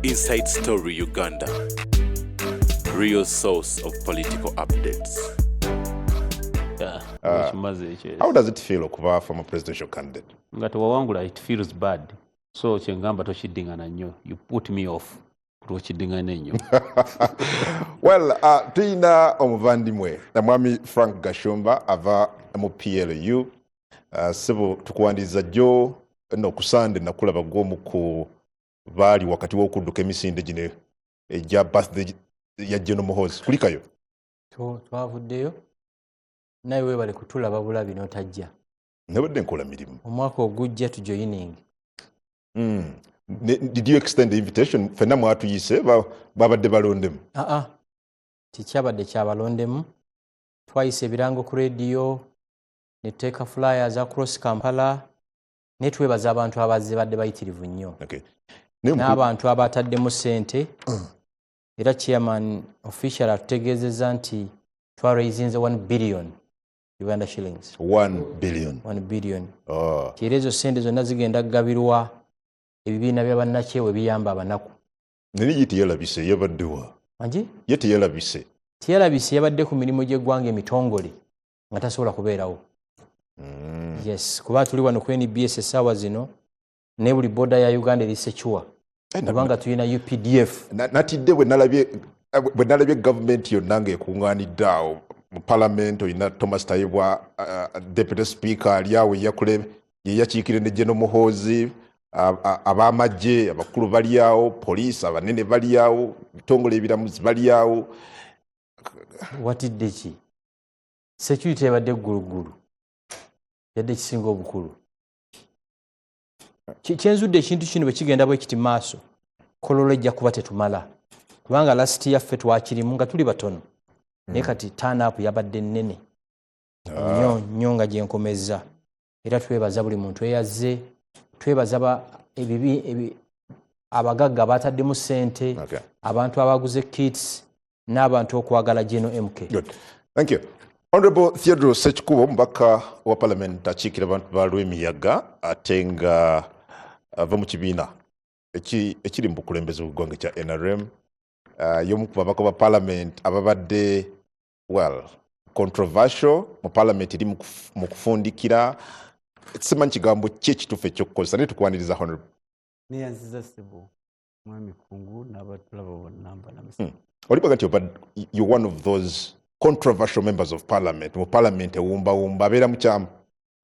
Inside Story Uganda, real source of political updates. How does it feel okuba from a presidential candidate? Nga tewawangula, it feels bad. So kyengamba tokiddingana nnyo. You put me off. Tokiddingana nnyo. Well, tuyina omuvandimwe namwami Frank Gashumba ava mu PLU. Sebo tukuwandiza jjo no kusande nakulaba gwomu ku bali wakati w'okudduka emisinde gino ejja birthday ya General Muhoozi. Kulikayo? Twavuddeyo. Naye weebale kutulaba bulabi n'otajja. Nebadde nkola mirimu. Omwaka ogujja tujoining. Did you extend the invitation? Fenna mwatuyise babadde balondemu. Tikyabadde kyabalondemu. Twayise ebirango ku radio, ne teeka flyers across Kampala, ne twebaza abantu abazze badde bayitirivu nnyo. Okay. N'abantu abataddemu ssente. Era chairman official atutegeezezza nti twaraisingze 1 billion Uganda shillings. 1 billion. 1 billion. Era ezo ssente zonna zigenda kugabirwa ebibiina bya bannakyewe biyamba abanaku. Nini teyalabise yabaddewa? Anji? Ye teyalabise. Teyalabise yabadde ku mirimu gy'eggwanga emitongole nga tasobola kubeerawo. Yes, kuba tuli wano ku NBS essaawa zino ne buli boda ya Uganda eri Sekiwa. Kubanga tulina UPDF. Natidde bwe nalabye gavumenti yonna ng'ekuŋŋaanidde awo mu Parliament oyina Thomas Tayibwa, Deputy Speaker ali awo ye yakiikire ne General Muhoozi, ab'amagye abakulu bali awo, poliisi abanene bali awo, ebitongole ebiramuzi bali awo. Watidde ki? Security yabadde ggulugulu. Yadde kisinga obukulu. Kyenzudde ekintu kino bwe kigenda bwe kiti maaso, kololo ejja kuba tetumala. Kubanga last yaffe twakirimu nga tuli batono. Naye kati turn up yabadde nnene. Nnyo nga gyenkomezza. Era twebaza buli muntu eyazze. Twebaza abagagga bataddemu ssente, abantu abaguze kits, n'abantu okwagala General MK. Good. Thank you. Honorable Theodore Ssekikubo, mubaka wa Parliament akiikira abantu ba Lwemiyaga ate nga ava mu kibiina ekiri mu bukulembeze bw'eggwanga kya NRM, y'omu ku babaka ba Parliament ababadde controversial mu Parliament eri mu kufundikira. Simanyi kigambo ki ekituufu ekyokukozesa naye tukwaniriza Honorable. Neyanziza ssebo mwami kungu n'abatulaba bonna olibaga nti you're one of those controversial members of Parliament mu Parliament ewumbawumba abeera mukyamu.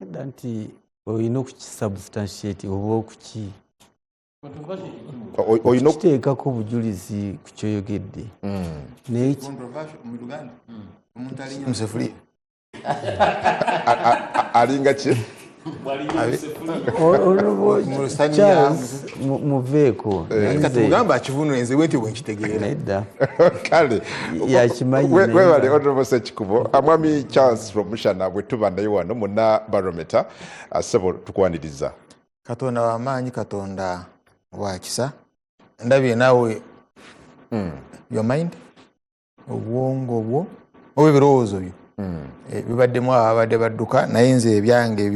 Edda nti olina okukisubstantiate oba okuki okiteekako obujulizi ku kyoyogedde. Alinga ki? muveeko katugamba akivuno enze bwenti bwenkitegeera edda kale yakimanyi webale Honorable Ssekikubo. Mwami Charles from Mushana bwe tuba nayo wano muna barometer asebo tukwaniriza. Katonda w'amaanyi, Katonda wa kisa. Ndabye naawe your mind, obwongo bwo oba ebirowoozo byo bibaddemu ababadde badduka, naye nze ebyange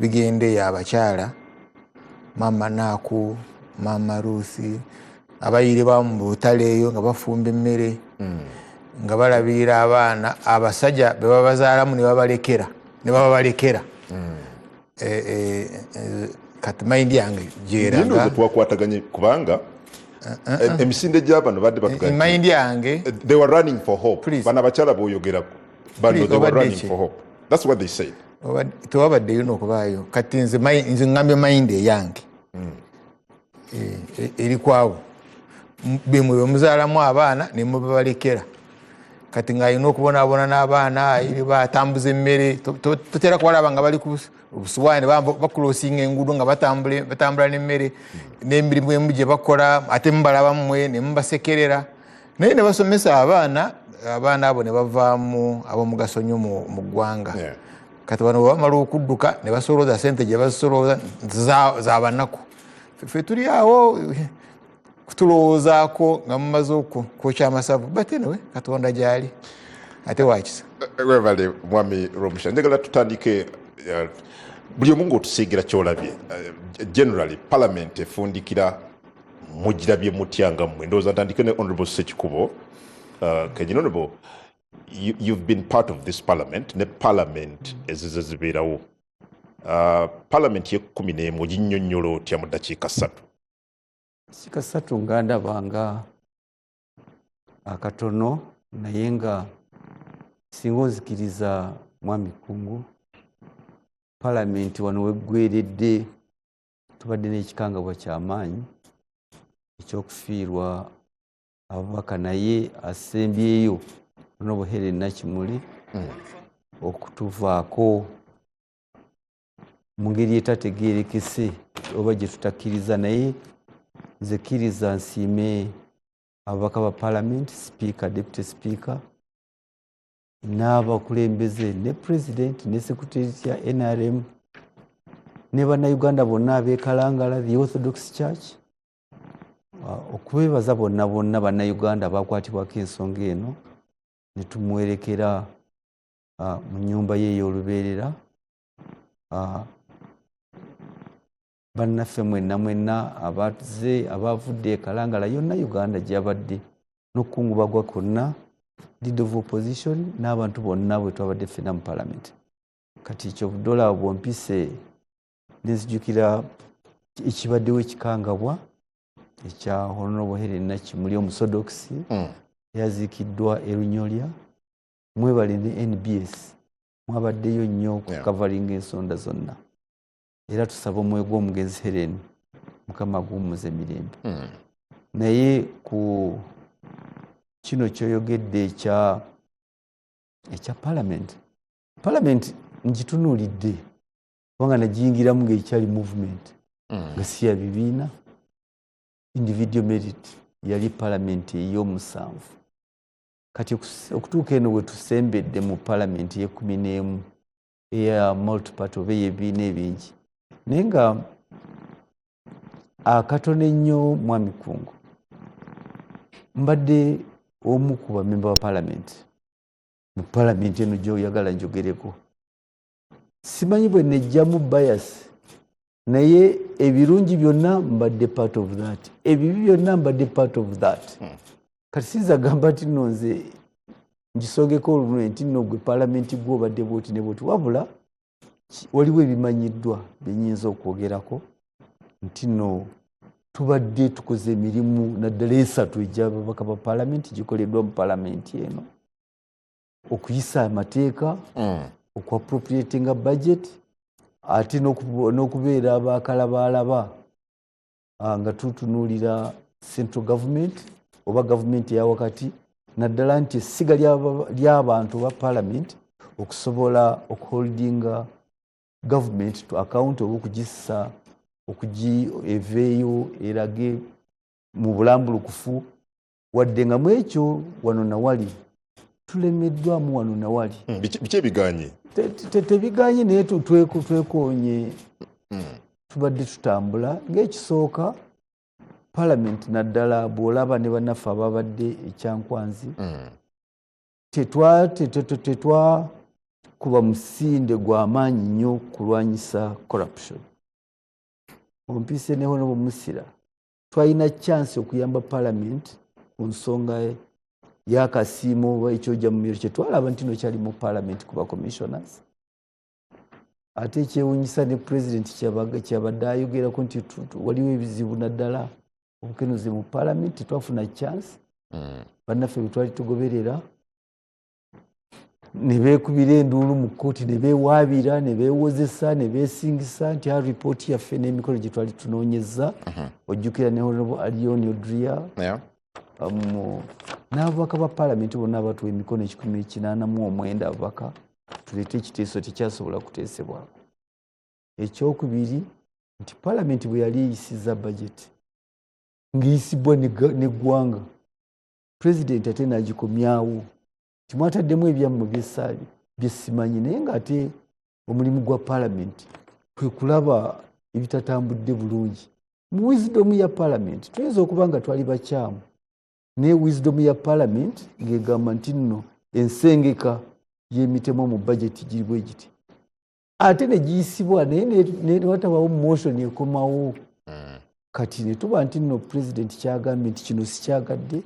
bigende abakyala, Mama Naku, Mama Ruthi, abayire bamu mu butale eyo nga bafumba emmere, nga balabirira abaana abasajja be babazaalamu ne babalekera. Kati mind yange gyeraga twakwataganye kubanga emisinde gy'abano badde batuganye mind yange they were running for hope. Bana abakyala booyogerako bano they were running for hope. That's what they said. Tewabaddeyo n'okubaayo. Kati nze ngambye mind eyange eri kwawo bemwe bemuzaalamu abaana ne mubabalekera. Kati ng'alina okubonaabona n'abaana eri batambuza emmere, totera kubalaba nga bali ku obusuwaani bakulosinga enguudo nga batambula n'emmere n'emirimu emu gye bakola, ate mubalaba mmwe ne mubasekerera. Naye ne basomesa abaana abo ne bavaamu ab'omugaso nnyo mu ggwanga. Kati bano bamala okudduka ne basolooza ssente gye bazisolooza z'abanaku. Ffe tuli awo tulowoozaako nga mumaze okwokya amasavu, but anyway Katonda gy'ali ate wakisa. Webale mwami Romusha, njagala tutandike buli omu ng'otusiigira ky'olabye. Generally Parliament efundikira mugirabye mutya nga mmwe ndowooza ntandike ne honorable Sekikubo. Kenya honorable, you've been part of this parliament ne parliament ezize zibeerawo. Parliament ye-11 oginnyonnyola otya mu ddakiika 3? Dakiika 3 nga ndabanga akatono naye nga singa onzikiriza Mwami Kungu, Parliament wano weggweredde tubadde n'ekikangabwa ky'amaanyi ekyokufiirwa ababaka, naye asembyeyo Honorable Helen Nakimuli okutuvaako mu ngeri etategeerekese oba gye tutakkiriza, naye nze kkiriza nsiime ababaka ba Parliament, Speaker, Deputy Speaker, n'abakulembeze ne President ne Secretariat ya NRM ne bannayuganda bonna abeekalangala, the Orthodox Church, okubeebaza bonna bannayuganda abakwatibwako ensonga eno ne tumuwerekera mu nnyumba ye ey'olubeerera. Bannaffe mwenna abavudde ekalangala yonna Uganda gy'abadde n'okukungubagwa kwonna, leader of opposition n'abantu bonna bwe twabadde ffenna mu Parliament. Kati kyobudola bwompise nenzijukira ekibaddewo ekikangabwa ekya Honorable Helen Nakimuli omusodoksi eyaziikiddwa e Lunyolya. Mwebale ne NBS, mwabaddeyo nnyo okukavalinga ensonda zonna, era tusaba omwoyo gw'omugenzi Helen Mukama aguwummuze emirembe. Naye ku kino kyoyogedde ekya Parliament ngitunuulidde kubanga nagiyingiramu ng'ekyali movement nga si ya bibiina. Individual merit yali Parliament ey'omusanvu. Kati okutuuka eno we tusembedde mu Parliament ye-11 eya multiparty oba ey'ebibiina ebingi, naye nga akatono ennyo Mwami Kungu, mbadde omu ku bamemba ba Parliament mu Parliament eno gy'oyagala njogereko. Simanyi bwe nejjamu bias, naye ebirungi byonna mbadde part of that, ebibi byonna mbadde part of that. Kati sinza gamba nti nno nze ngisongeko olunwe nti nno gwe Parliament gwe obadde bwoti ne bwoti, wabula waliwo ebimanyiddwa byenyinza okwogerako nti nno tubadde tukoze emirimu naddala 3 egy'ababaka ba Parliament gikoleddwa mu Parliament eno: okuyisa amateeka, okuappropriatinga budget, ate n'okubeera abakalabalaba nga tutunuulira central government oba government eya wakati, naddala nti essiga ly'abantu ba Parliament okusobola okuholdinga government to account oba okugissa okugieveeyo erage mu bulambulukufu, wadde nga mu ekyo wano nawali tulemeddwamu. Wano nawali biki ebiganye? Tebiganye, naye twekoonye. Tubadde tutambula ng'ekisooka Parliament, naddala bw'olaba ne bannaffe ababadde ekyankwanzi, tetwakuba musinde gw'amaanyi nnyo kulwanyisa corruption. Ompise ne Honorable Musira, twalina chance okuyamba Parliament ku nsonga y'akasiimo oba ekyojja mu miro kye twalaba nti no kyali mu Parliament kuba commissioners. Ate ekyewuunyisa ne President kyabadde ayogerako nti waliwo ebizibu naddala obukenuzi mu Parliament, twafuna chance. Bannaffe bwe twali tugoberera ne beekubira enduulu mu kkooti, ne beewaabira, ne beewozesa, ne beesingisa nti ripooti yaffe n'emikolo gye twali tunoonyeza. Ojjukira ne Honorable Alion Odria n'ababaka ba Parliament bonna abatuwa emikono 189 ababaka, tuleete ekiteeso tekyasobola kuteesebwako. Ekyokubiri nti Parliament bwe yali eyisiza budget ng'eyisibwa n'eggwanga, President ate n'agikomyawo timwataddemu ebyammwe bye simanyi, naye ng'ate omulimu gwa Parliament kwe kulaba ebitatambudde bulungi. Mu wisdom ya Parliament tuyinza okuba nga twali bakyamu, naye wisdom ya Parliament ng'egamba nti nno ensengeka y'emitemo mu budget giri bwe giti, ate ne giyisibwa naye ne watabawo motion ekomawo kati ne tuba nti nno president kyagambye nti kino sikyagadde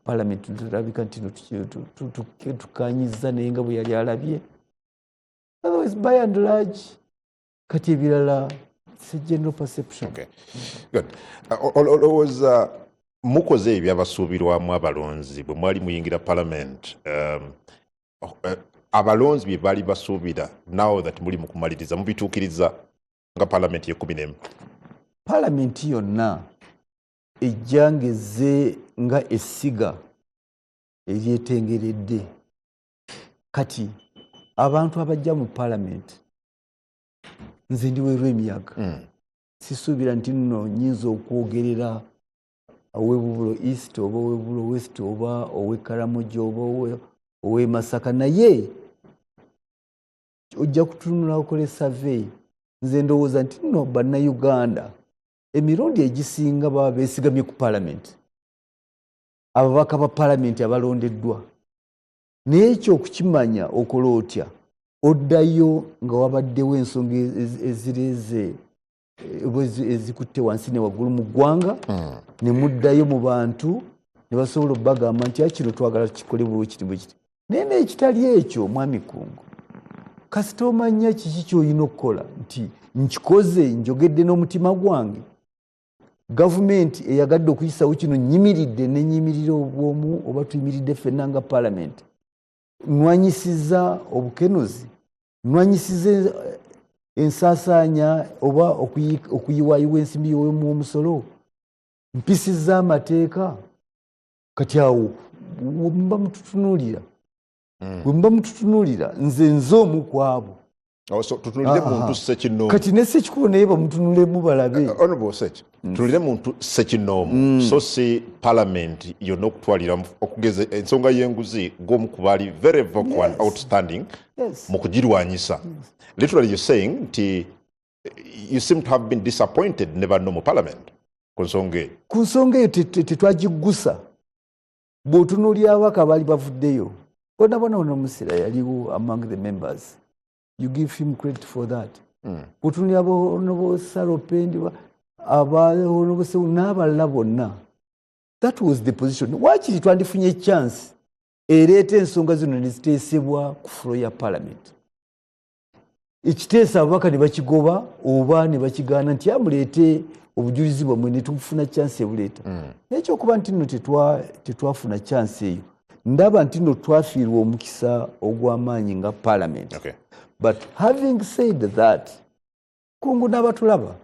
parliament tulabika nti tukanyiza naye nga bwe yali alabye otherwise by and large kati ebirala it's a general perception. Okay. Good. Olowooza mukoze ebyabasuubirwamu abalonzi bwe mwali muyingira parliament abalonzi bye baali basuubira now that muli mu kumaliriza mubituukiriza nga parliament ye-11? Parliament yonna ejjangeze nga essiga eryetengeredde. Kati abantu abajja mu parliament nze ndiweerwa emyaka sisuubira nti nno nyinza okwogerera ow'Ebubulo East oba ow'Ebubulo West oba ow'Ekaramoja oba ow'e Masaka, naye ojja kutunula okole survey. Nze ndowooza nti nno bannayuganda emirundi egisinga baba beesigamye ku parliament, ababaka ba parliament abalondeddwa. Naye ekyo okukimanya okola otya? Oddayo nga wabaddewo ensonga ezireeze ezikutte wansi ne waggulu mu ggwanga, ne muddayo mu bantu ne basobola obbagamba nti kino twagala kikole bwe kiti. Naye n'ekitali ekyo, mwami Kungu, kasita omanya kiki ky'olina okukola nti nkikoze njogedde n'omutima gwange, gavumenti eyagadde okuyisawo kino nyimiridde nenyimirira obwomu oba tuyimiridde ffenna nga parliament, nwanyisiza obukenozi, nwanyisiza ensaasaanya oba okuyiwaayiwa ensimbi y'omusolo, mpisiza amateeka. Kati awo bwemuba mututunuulira nze omu ku abo. Tutunulire muntu Ssekinomu. Kati ne Ssekikubo naye bamutunulemu balabe. Honorable Ssekki, tutunulire muntu Ssekinomu so si parliament yonna okutwalira okugeza ensonga y'enguzi gw'omu ku baali very vocal and outstanding mu kugirwanyisa. Literally you're saying nti you seem to have been disappointed ne banno mu parliament ku nsonga eyo. Ku nsonga eyo tetwagiggusa. Bw'otunuulira ababaka baali bavuddeyo, bonabonaona Musira yaliwo among the members. You give him credit for that. Bw'otunuulira Honorable Saropendi n'abalala bonna, that was the position. Waakiri twandifunye chance ereeta ensonga zino ne ziteesebwa ku floor ya parliament. Ekiteesa ababaka ne bakigoba oba ne bakigaana nti amuleete obujulizi bwamwe ne tufuna chance ebuleeta. N'ekyokuba nti nno tetwafuna chance eyo, ndaba nti nno twafiirwa omukisa ogw'amaanyi nga parliament. Okay. But having said that, Kungu n'abatulaba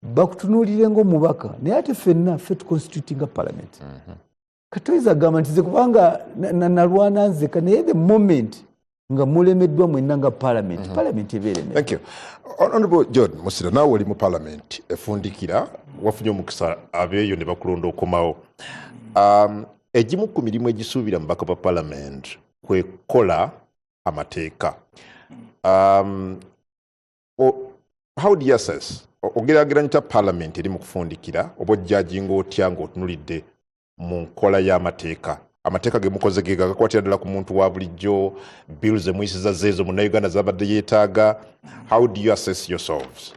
bakutunuulire ng'omubaka, naye ate ffenna ffe tuconstitutinga parliament. Katoyinza gamba nti ze kubanga nalwana nzeka, naye the moment nga mulemeddwa mwenna nga parliament, parliament ebeereme. Thank you. Honorable John Musira, naawe oli mu parliament efundikira, wafunye omukisa abeeyo ne bakulonda okomawo. Egimu ku mirimu egisuubira mu baka ba parliament kwe kukola amateeka. How do you assess? Ogeraageranya parliament eri mu kufundikira oba ojjajinga otya ng'otunulidde mu nkola y'amateeka? Amateeka ge mukoze ge gagakwatira ddala ku muntu wa bulijjo, bills emuyisiza zeezo munnayuganda zabadde yeetaaga. How do you assess yourselves?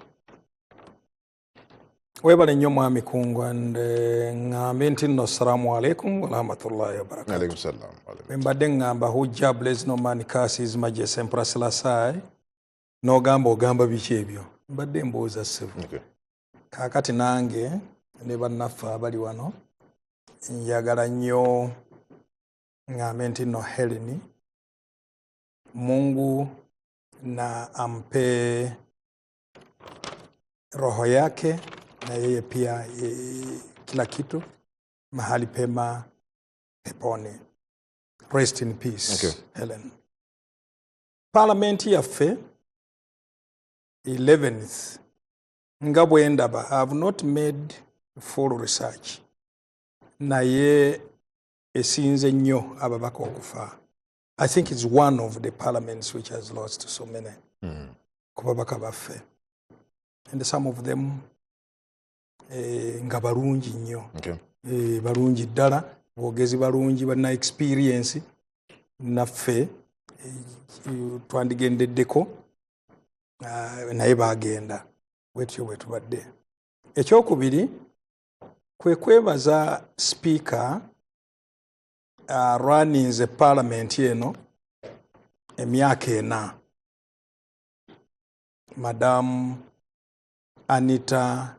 Webale nnyo mwami Kungu, ngambe nti nno assalamu alaikum wa rahmatullahi wa barakatuh. Alaikum salam. Mbadde ngamba hujja bless no man curses majesty emperor Selassie n'ogamba ogamba biki ebyo. Mbadde mbooza ssebo. Okay. Kaakati nange ne bannaffe abali wano njagala nnyo ngambe nti nno Helen, Mungu na ampe roho yake na yeye pia kila kitu mahali pema peponi. Rest in peace. Okay. Helen. Parliament yaffe 11th nga bwe ndaba, I have not made full research, naye esinze nnyo ababaka okufa. I think it's one of the parliaments which has lost so many ku babaka baffe, and some of them nga balungi nnyo. Okay. Balungi ddala, boogezi balungi, balina experience. Naffe twandigendeddeko naye baagenda. bwetyo bwe tubadde. Ekyokubiri kwe kwebaza speaker runninze parliament eno emyaka 4, Madam Anita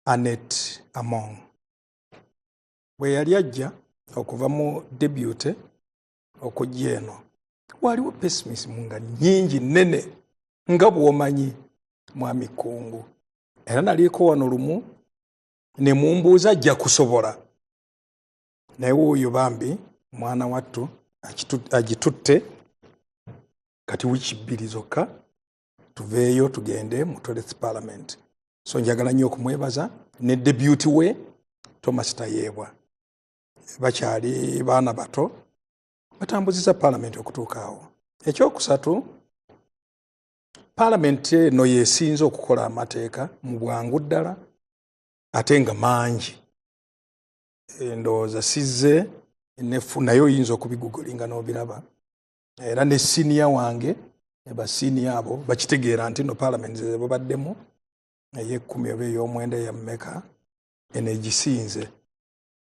Annette Among. Bwe yali ajja okuva mu debute okujja eno, waliwo pessimism nga nnyingi nnene nga bw'omanyi Mwami Kkungu. Era naliko wano lumu ne mumbuuza ajja kusobola. Naye wuuyo bambi mwana wattu agitutte kati wiiki 2 zokka tuveeyo tugende mu Toilet Parliament. So njagala nnyo okumwebaza ne debute we Thomas Tayebwa. Bakyali baana bato batambuziza Parliament okutuuka awo. Ekyokusatu, Parliament eno yeesinze okukola amateeka mu bwangu ddala ate nga mangi. Ndowooza sizze naye oyinza okubigugulinga n'obiraba. Era ne senior wange ba senior abo bakitegeera nti no Parliament ze babaddemu ey'ekkumi oba ey'omwenda ya mmeka eno egisinze.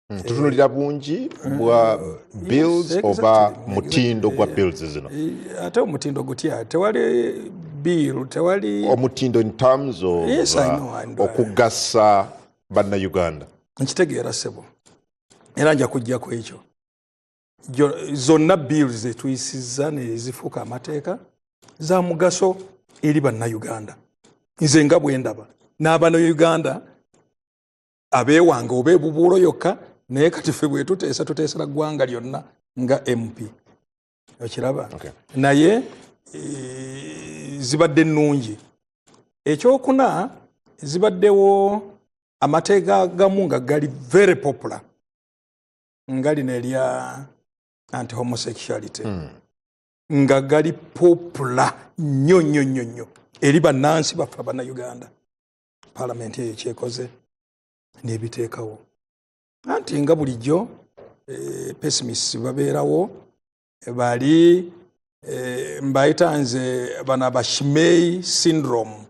Tutunulira bungi bwa bills oba mutindo gwa bills zino? Ate omutindo gutya tewali bill, tewali omutindo in terms of Yes, I know. okugasa bannayuganda. Nkitegeera ssebo. Era nja kujjako ekyo. Zonna bills zetuyisizza ne zifuuka amateeka za mugaso eri bannayuganda. Nze nga bwe ndaba n'abannayuganda abeewanga oba ebubuulo yokka, naye kati ffe bwe tuteesera ggwanga lyonna nga MP. Okiraba? Okay. Naye zibadde nnungi. Ekyokuna zibaddewo amateeka agamu nga gali very popular. Nga lino erya anti-homosexuality. Nga gali popular nnyo eri bannansi baffe bannayuganda. Parliament eyo kyekoze n'ebiteekawo. Anti nga bulijjo pessimists babeerawo bali mbayita nze bano abashimei syndrome.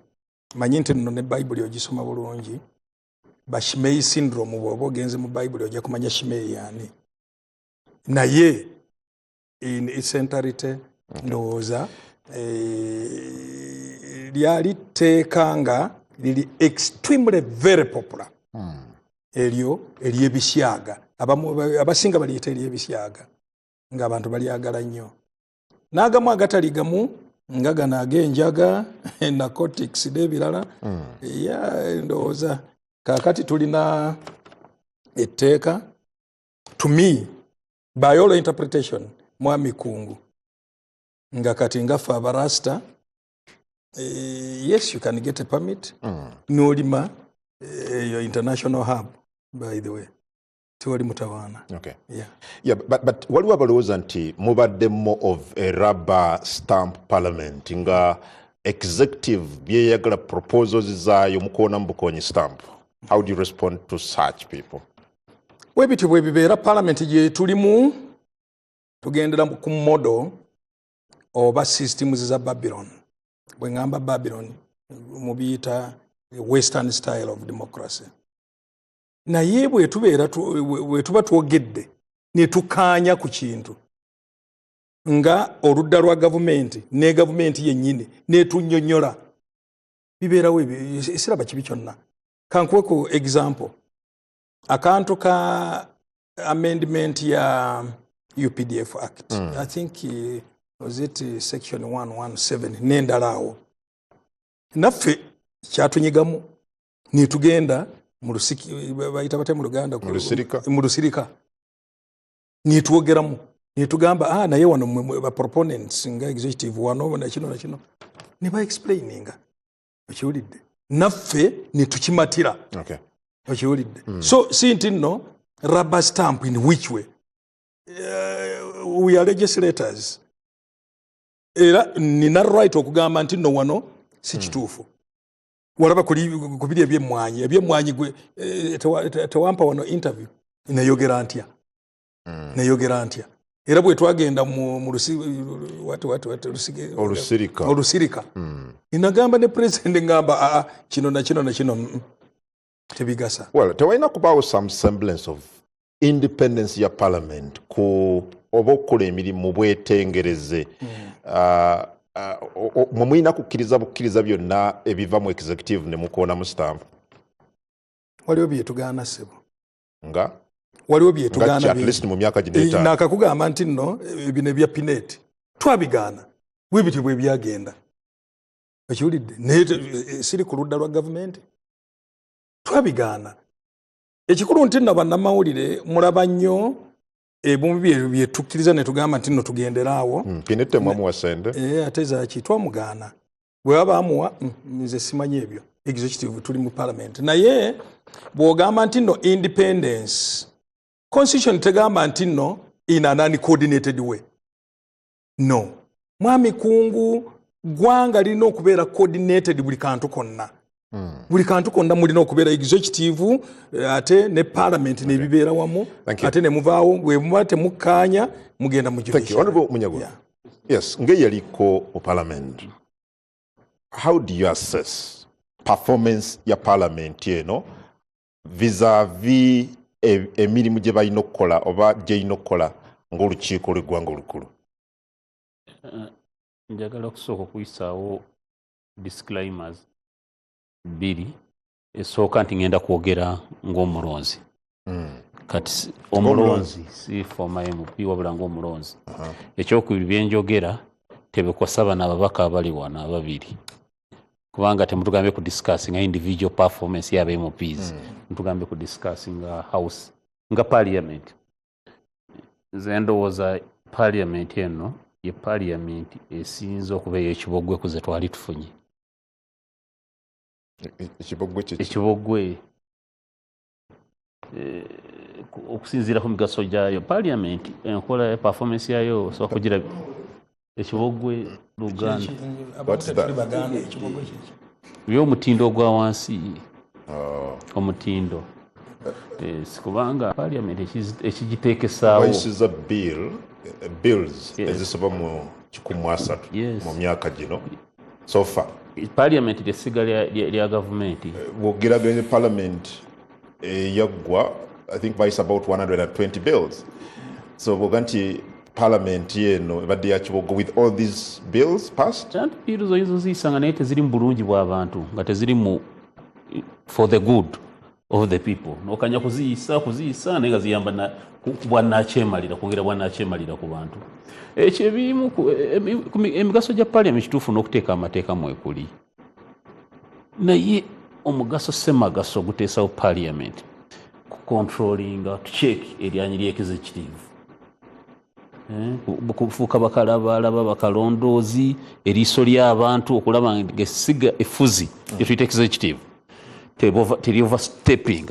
Manyi nti nno ne Bayibuli ogisoma bulungi. Bashimei syndrome bw'oba ogenze mu Bayibuli ojja kumanya Shimei yani. Naye in its entirety ndowooza lyali tteeka nga liri extremely very popular. Eryo ery'ebisyaga. Abasinga baliyita ery'ebisyaga ng'abantu balyagala nnyo. N'agamu agatali gamu nga gano ag'enjaga, narcotics n'ebirala. Ndowooza kaakati tulina etteeka, to me, by all interpretation, Mwami Kkungu, nga kati ngaffe abarasta, yes, you can get a permit, n'olima your international hub, by the way. Tiwali mutawaana. Okay. Yeah. But waliwo abalowooza nti mubadde more of a rubber stamp parliament nga executive byeyagala proposals zaayo mukoona mubukonyi stamp. How do you respond to such people? Webityo bwe bibeera Parliament gye tulimu tugendera ku model oba systems za Babylon. Bwe ngamba Babylon mubiyita Western style of democracy. Naye bwe tuba twogedde ne tukaanya ku kintu nga oludda lwa gavumenti ne gavumenti yennyini netunnyonnyola bibeerawo esiraba kibi kyonna. Kankuweko example. Akantu ka amendment ya UPDF Act. I think was it section 117 n'endalaawo. Naffe kyatunyigamu ne tugenda mu lusiki bayita bate mu Luganda mu lusirika. Ne twogeramu ne tugamba naye wano ba proponents nga executive wano na kino ne ba explaininga. Okiwulidde? Naffe ne tukimatira. Okay. Okiwulidde? So si nti nno rubber stamp in which way? We are legislators. Era nina right okugamba nti nno wano si kituufu. Walaba kubiri ebyemmwanyi gwe tewampa wano interview nayogera ntya. era bwe twagenda mu olusirika inagamba ne president ngamba kino na kino tebigasa. Well, tewalina kubaawo some semblance of independence ya parliament ku oba okukola emirimu bwetengereze mwemulina kukkiriza byonna ebiva mu executive ne mukoona mu stamp. Waliwo byetugaana ssebo nga waliwo byetugaana at least mu myaka gino etaano nakakugamba nti nno bino ebya pinet twabigaana bwe bityo bwe byagenda ekiwulidde siri ku ludda lwa gavumenti twabigaana. Ekikulu nti nno bannamawulire mulaba nnyo ebimu byetukkiriza ne tugamba nti nno tugenderaawo pinet temwamuwa sente ate zaki twamugaana bwe baba amuwa nze simanyi ebyo executive tuli mu parliament naye bw'ogamba nti nno independence constitution tegamba nti nno in an uncoordinated way. No, mwami kungu gwanga lirina okubeera coordinated buli kantu konna. Buli kantu konna mulina okubeera executive ate ne parliament nebibeera wamu ate ne muvaawo bwe muba temukkaanya mugenda mu Thank you. Honorable Munyagwa. Yes, ngeyaliko mu parliament. How do you assess performance ya parliament eno vis-a-vis emirimu gye balina okukola oba gy'erina okukola ng'olukiiko lw'eggwanga olukulu? Njagala okusooka okuyisaawo disclaimers bbiri. Esooka nti ngenda kwogera ng'omulonzi. Kati omulonzi si former MP wabula ng'omulonzi. Ekyokubiri bye njogera tebikosa bano ababaka abali wano ababiri. Kubanga temutugambye ku discussing individual performance ya MPs. Mutugambye ku discussing house nga parliament. Nze ndowooza parliament eno ye parliament esinza okubeera ekibogwe kuze twali tufunye. Ekibogwe okusinziira ku migaso gyayo parliament enkola ya performance yayo sobola kugira ekibogwe Luganda by'omutindo ogwa wansi omutindo sikubanga parliament ekigiteekesaawo bayisiza bills ezisoba mu 13 mu myaka gino so far. Parliament ly'essiga lya gavumenti bw'ogeraganya parliament yaggwa I think bayisa about 120 bills. So bw'oga nti parliament yeno ebadde yakibogo with all these bills passed. Chanti bills oyizo ziyisanga naye teziri mu bulungi bw'abantu nga teziri mu for the good of the people. N'okanya kuziyisa naye nga ziyamba bwannakyemalira kwongera bwannakyemalira ku bantu. Ekyo ebimu emigaso gya parliament kituufu n'okuteeka amateeka mwekuli. Naye omugaso semagaso guteesawo parliament kucontrollinga to check eryanyi ly'executive. Kufuuka bakalaba bakalondoozi eriiso ly'abantu okulaba ng'essiga effuzi lyetuyita executive teri overstepping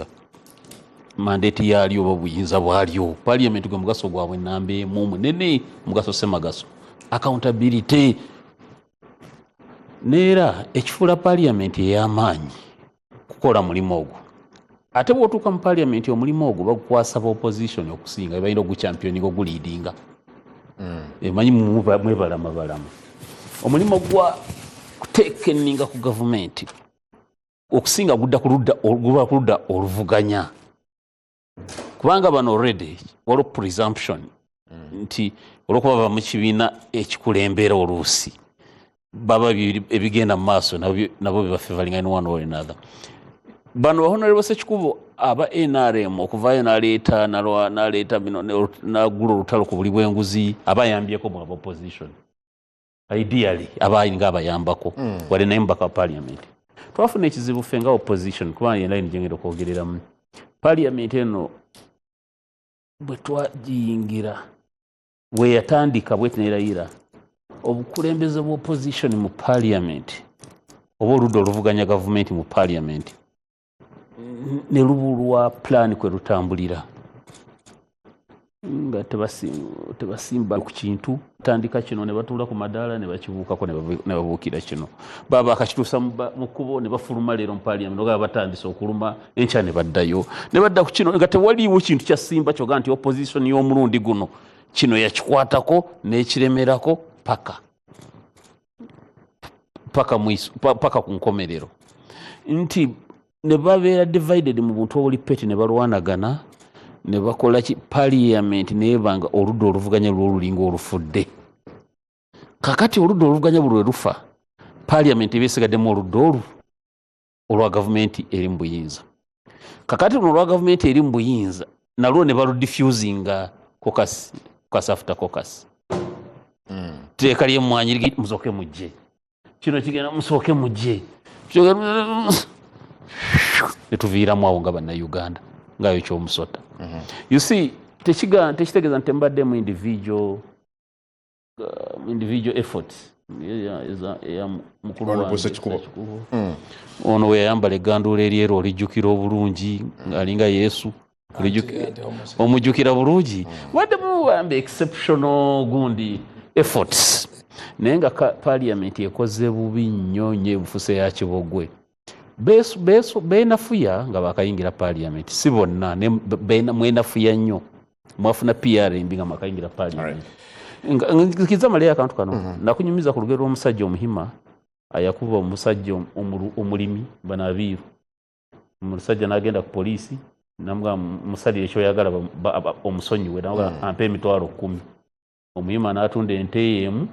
mandate yalyo oba buyinza bwalyo. Parliament gwe mugaso gwabwe nnamba emu munene mugaso semagaso accountability. Neera ekifuula parliament ey'amaanyi kukola mulimu ogwo. Ate bw'otuuka mu parliament omulimu ogwo bagukwasa ba opposition okusinga balina oguchampioninga oguliidinga. Emanyi mwebalama omulimu gwa kuteekeninga ku gavumenti okusinga gudda ku ludda oluvuganya. Kubanga bano already waliwo presumption nti olwokuba bava mu kibiina ekikulembera oluusi baba ebigenda mu maaso nabo bebafevalinga in one or another. Bano bahonorable Ssekikubo aba NRM okuvaayo n'aleeta bino n'agula olutalo ku buli bw'enguzi abayambyeko mu opposition. Ideally abayinga abayambako wali naye mubaka wa parliament. Twafuna ekizibu ffe nga opposition kubanga yenna njengera okwogereramu. Parliament eno bwe twagiyingira bwe yatandika bwe tenerayira obukulembeze bwa opposition mu parliament oba oludda oluvuganya gavumenti mu parliament ne lubulwa plan kwe lutambulira nga tebasimba ku kintu tandika kino ne batuula ku madaala ne bakibuukako ne babuukira kino baba akakituusa mu kkubo ne bafuluma leero mu parliament oga batandise okuluma enkya ne baddayo ne badda ku kino nga tewaliiwo kintu kya simba kyoga nti opposition y'omulundi guno kino yakikwatako n'ekiremerako paka ku nkomerero nti ne babeera divided mu buntu obuli peti ne balwanagana ne bakola ki parliament neebanga oludda oluvuganya lw'olulinga olufudde. Kakati oludda oluvuganya buli lufa parliament ebeesigaddemu oludda olwa gavumenti eri mu buyinza. Kakati luno olwa gavumenti eri mu buyinza nalwo ne baludiffusinga caucus after caucus. Teeka ly'emmwanyi musooke mujje kino kigenda musooke mujje ne tuviiramu awo nga bannayuganda ngaayo ky'omusota. You see tekitegeeza nti mbadde mu individual effort ya mukulu wange ono we yayambala egganduula eryeru olijjukira obulungi alinga Yesu omujjukira bulungi waddemu wambe exceptional gundi efforts naye nga parliament ekoze bubi nnyo nnyo ebufuse ya Kibogwe beenafuya nga bakayingira parliament si bonna mwenafuya nnyo mwafuna PRMB nga mwakayingira parliament. Nkiza maliya akantu kano nakunyumiza ku lugero omusajja omuhima ayakuba omusajja omulimi banabiru omusajja n'agenda ku poliisi namugamba musalire ekyoyagala omusonyiwe naga ampe emitwalo 10 omuyima n'atunda ente emu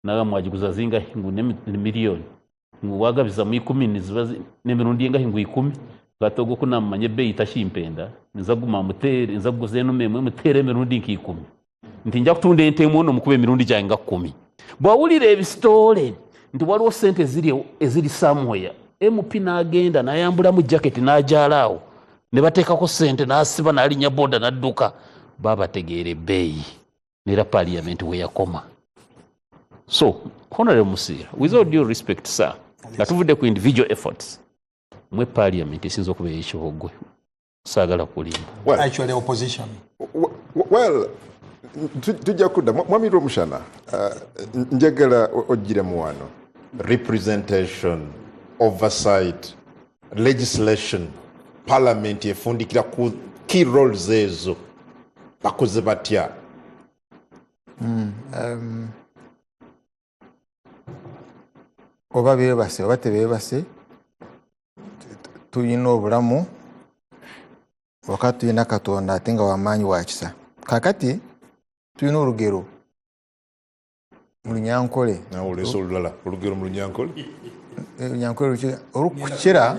naga mwagiguza zinga hingu ne miliyoni wagabiza mu 10 n'emirundi nga hingu 10 gatogo kunamanye bei tashimpenda nzaguma mutere nzaguze eno memwe mutere emirundi nki 10 nti nja kutunda ente emu ono mukube emirundi gyange nga 10 bwawulira ebisitole nti waliwo sente eziri somewhere MP n'agenda n'ayambulamu jacket n'ajalaawo ne bateekako sente n'asiba n'alinnya boda n'adduka babategeera ebbeeyi n'era parliament we yakoma. So Honorable Musira, with all due respect sir, nga tuvudde ku individual efforts mwe parliament esinza okubeera ekibogwe saagala kulimba actually opposition well tujja kudda mwami Rwomushana njagala ogiremu wano representation oversight legislation parliament efundikira ku key roles ezo bakoze batya. Oba beebase oba tebeebase tuyina obulamu wakati tuyina Katonda ate nga wamaanyi wa kisa. Kakati tuyina olugero mu Lunyankole oleesa olulala olugero mu Lunyankole olukukira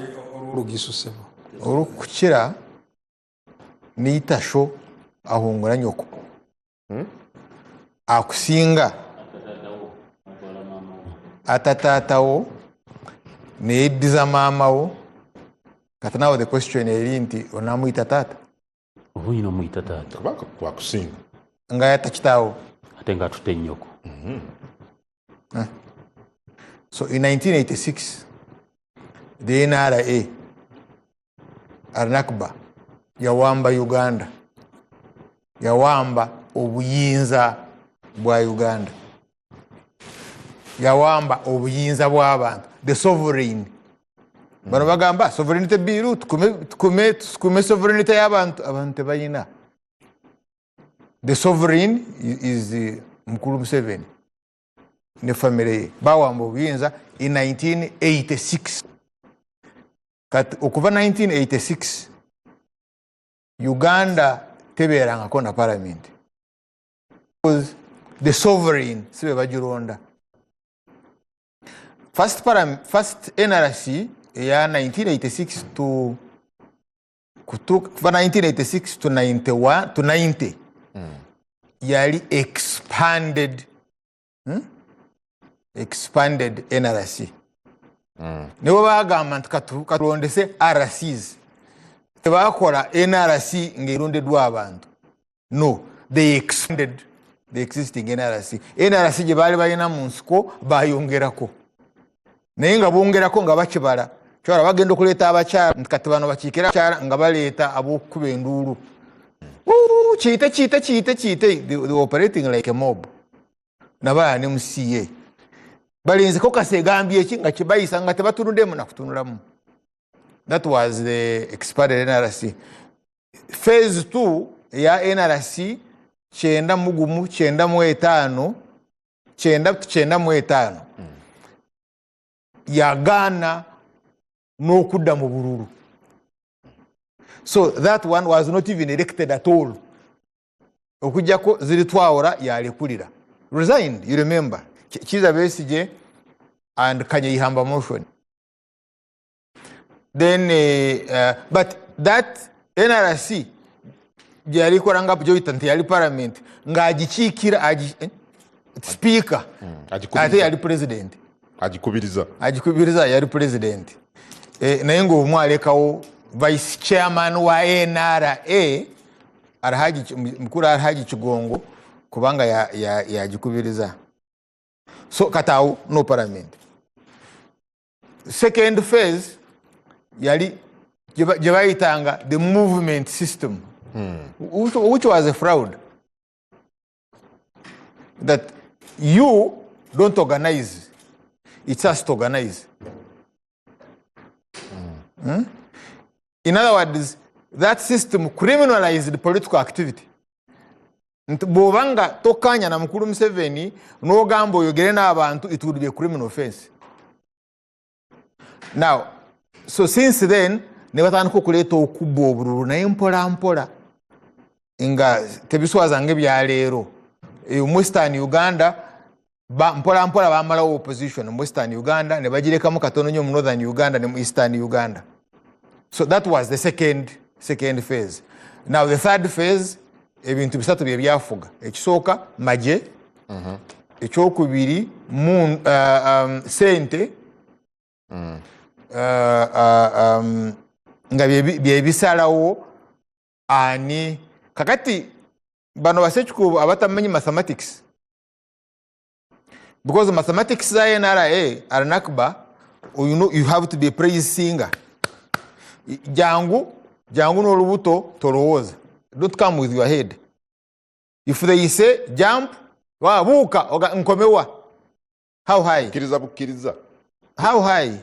olukukira niitasho ahungula nyoko akusinga atataatawo needdiza maamawo kati nawo the question eri nti onamuyita taata oba oyina omuyita taata kwakusinga nga yatakitaawo ate nga atutte nnyoko. So in 1986 the NRA Arnakba yawamba Uganda yawamba obuyinza bwa Uganda yawamba obuyinza bw'abantu the sovereign bano bagamba sovereignty bill tukume sovereignty y'abantu abantu tebayina. The sovereign is Mukulu Museveni ne family bawamba obuyinza in 1986 kati okuva 1986 Uganda tebeerangako na parliament because the sovereign sibe bagironda. First NRC ya 1986 to 1986 to 91 to 90 yali expanded NRC. Nebo bagamba nti katulondese RCs tebakola NRC ng'erondeddwa abantu. No, they expanded the existing NRC. NRC gye baali balina mu nsiko bayongerako naye nga bongerako nga bakibala kyala bagenda okuleeta abakyala kati bano bakiikira abakyala nga baleeta ab'okukuba enduulu kiyite they operating like a mob nabaya ne MCA balinzeko kase egambye eki nga kibayisa nga tebatunudemu nakutunulamu. That was the expanded NRC. Phase 2 ya NRC 995 yagaana n'okudda mu bululu. So that one was not even elected at all. Okujjako Ziri Twawula yalekulira. Resigned, you remember. Kizza Besigye and Kanyehamba motion. Then, but that NRC, yali koranga joyita nti yali parliament ng'agikiikira speaker ate yali president agikubiriza yali president naye ng'omu alekawo vice chairman wa NRA mukulu Alhaji Kigongo kubanga yagikubiriza. So katawo no parliament. Second phase yali gye bayitanga the movement system, which was a fraud. That you don't organize, it's us to organize. In other words, that system criminalized political activity. Bw'obanga tokkanya na mukulu Museveni n'ogamba oyogere n'abantu, it would be a criminal offense. Now, so since then, ne batandika okuleeta okubba obululu naye mpola mpola nga tebiswaza ng'ebyaleero. Mu Western Uganda mpola mpola bamalawo opposition mu Western Uganda ne bagirekamu katono nnyo mu Northern Uganda ne mu Eastern Uganda. So that was the second phase. Now the third phase, ebintu bisatu bye byafuga. Ekisooka magye, ekyokubiri sente, nga bye bisalawo ani kakati bano Basekikubo abatamanyi mathematics, because mathematics za NRA are nakba, you know, you have to be a praise singer. Jangu n'olubuto tolowooza. Don't come with your head. If they say jump, buuka nkomewa. How high? Kiriza. How high?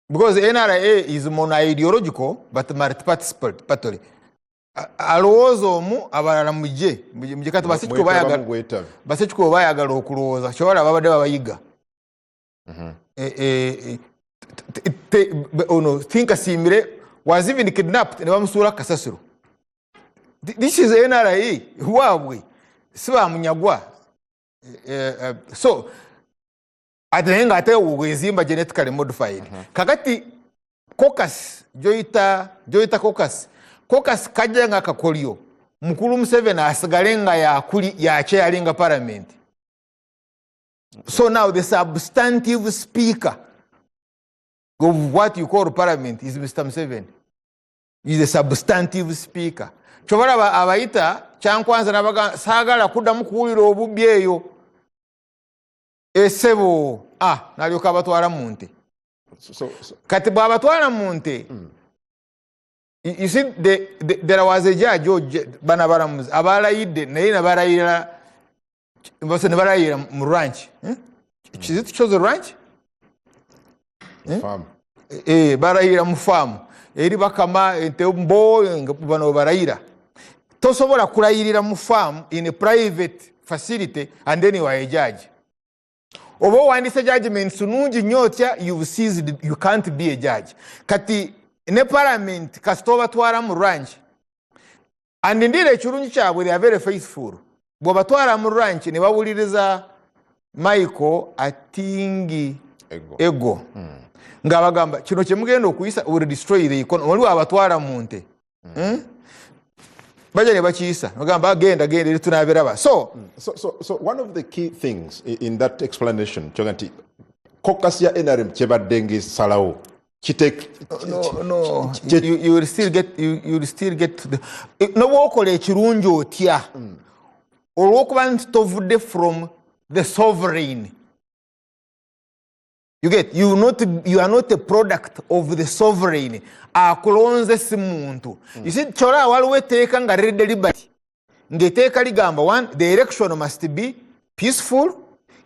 Because NRA is mono-ideological but multi-participatory. Alowooza omu abalala mujje kati Basekikubo bayagala okulowooza kyobala babadde babayiga. Think Asimire was even kidnapped ne bamusuula kasasiro. This is NRA waabwe si bamunyagwa. So ate nga ate wezimba genetically modified. Kakati caucus joyita caucus kajja nga kakolyo mukulu Museveni asigale nga yakyalinga parliament. So now the substantive speaker of what you call parliament is Mr. Museveni. He is a substantive speaker. Chobalaba abayita kyankwanza nabaga saagala kuddamu kuwulira obubbi eyo esebo nalyoka abatwala mu nte. Kati bw'abatwala mu nte, you see, there was a judge banabaramuzi abalayidde naye nabalayira mu ranch. Is it chose a ranch? Farm. Barayira mu farm. Eri bakama ente mbo bano barayira. Tosobola kulayirira mu farm in a private facility and then you are a judge. Oba wandise judgment nungi nyotya, you've seized, you can't be a judge. Kati ne parliament kasito batwala mu ranch. And indeed ekirungi kyabwe, they are very faithful. Bwe batwala mu ranch ne bawuliriza Michael Atingi Ego. Nga bagamba kino kye mugenda okuyisa will destroy the economy. Waliwo abatwala mu nte. Baja ne bakiyisa bagamba genda tunabiraba. So one of the key things in that explanation choganti caucus ya NRM kyebadde ngesalawo no you will still get to the no wokola ekirungi otya olwokuba nti tovudde from the sovereign. You get, you are not a product of the sovereign. Akulonze si muntu. You see, chola waliwo etteeka nga liri deliberate. Ng'etteeka ligamba, one, the election must be peaceful,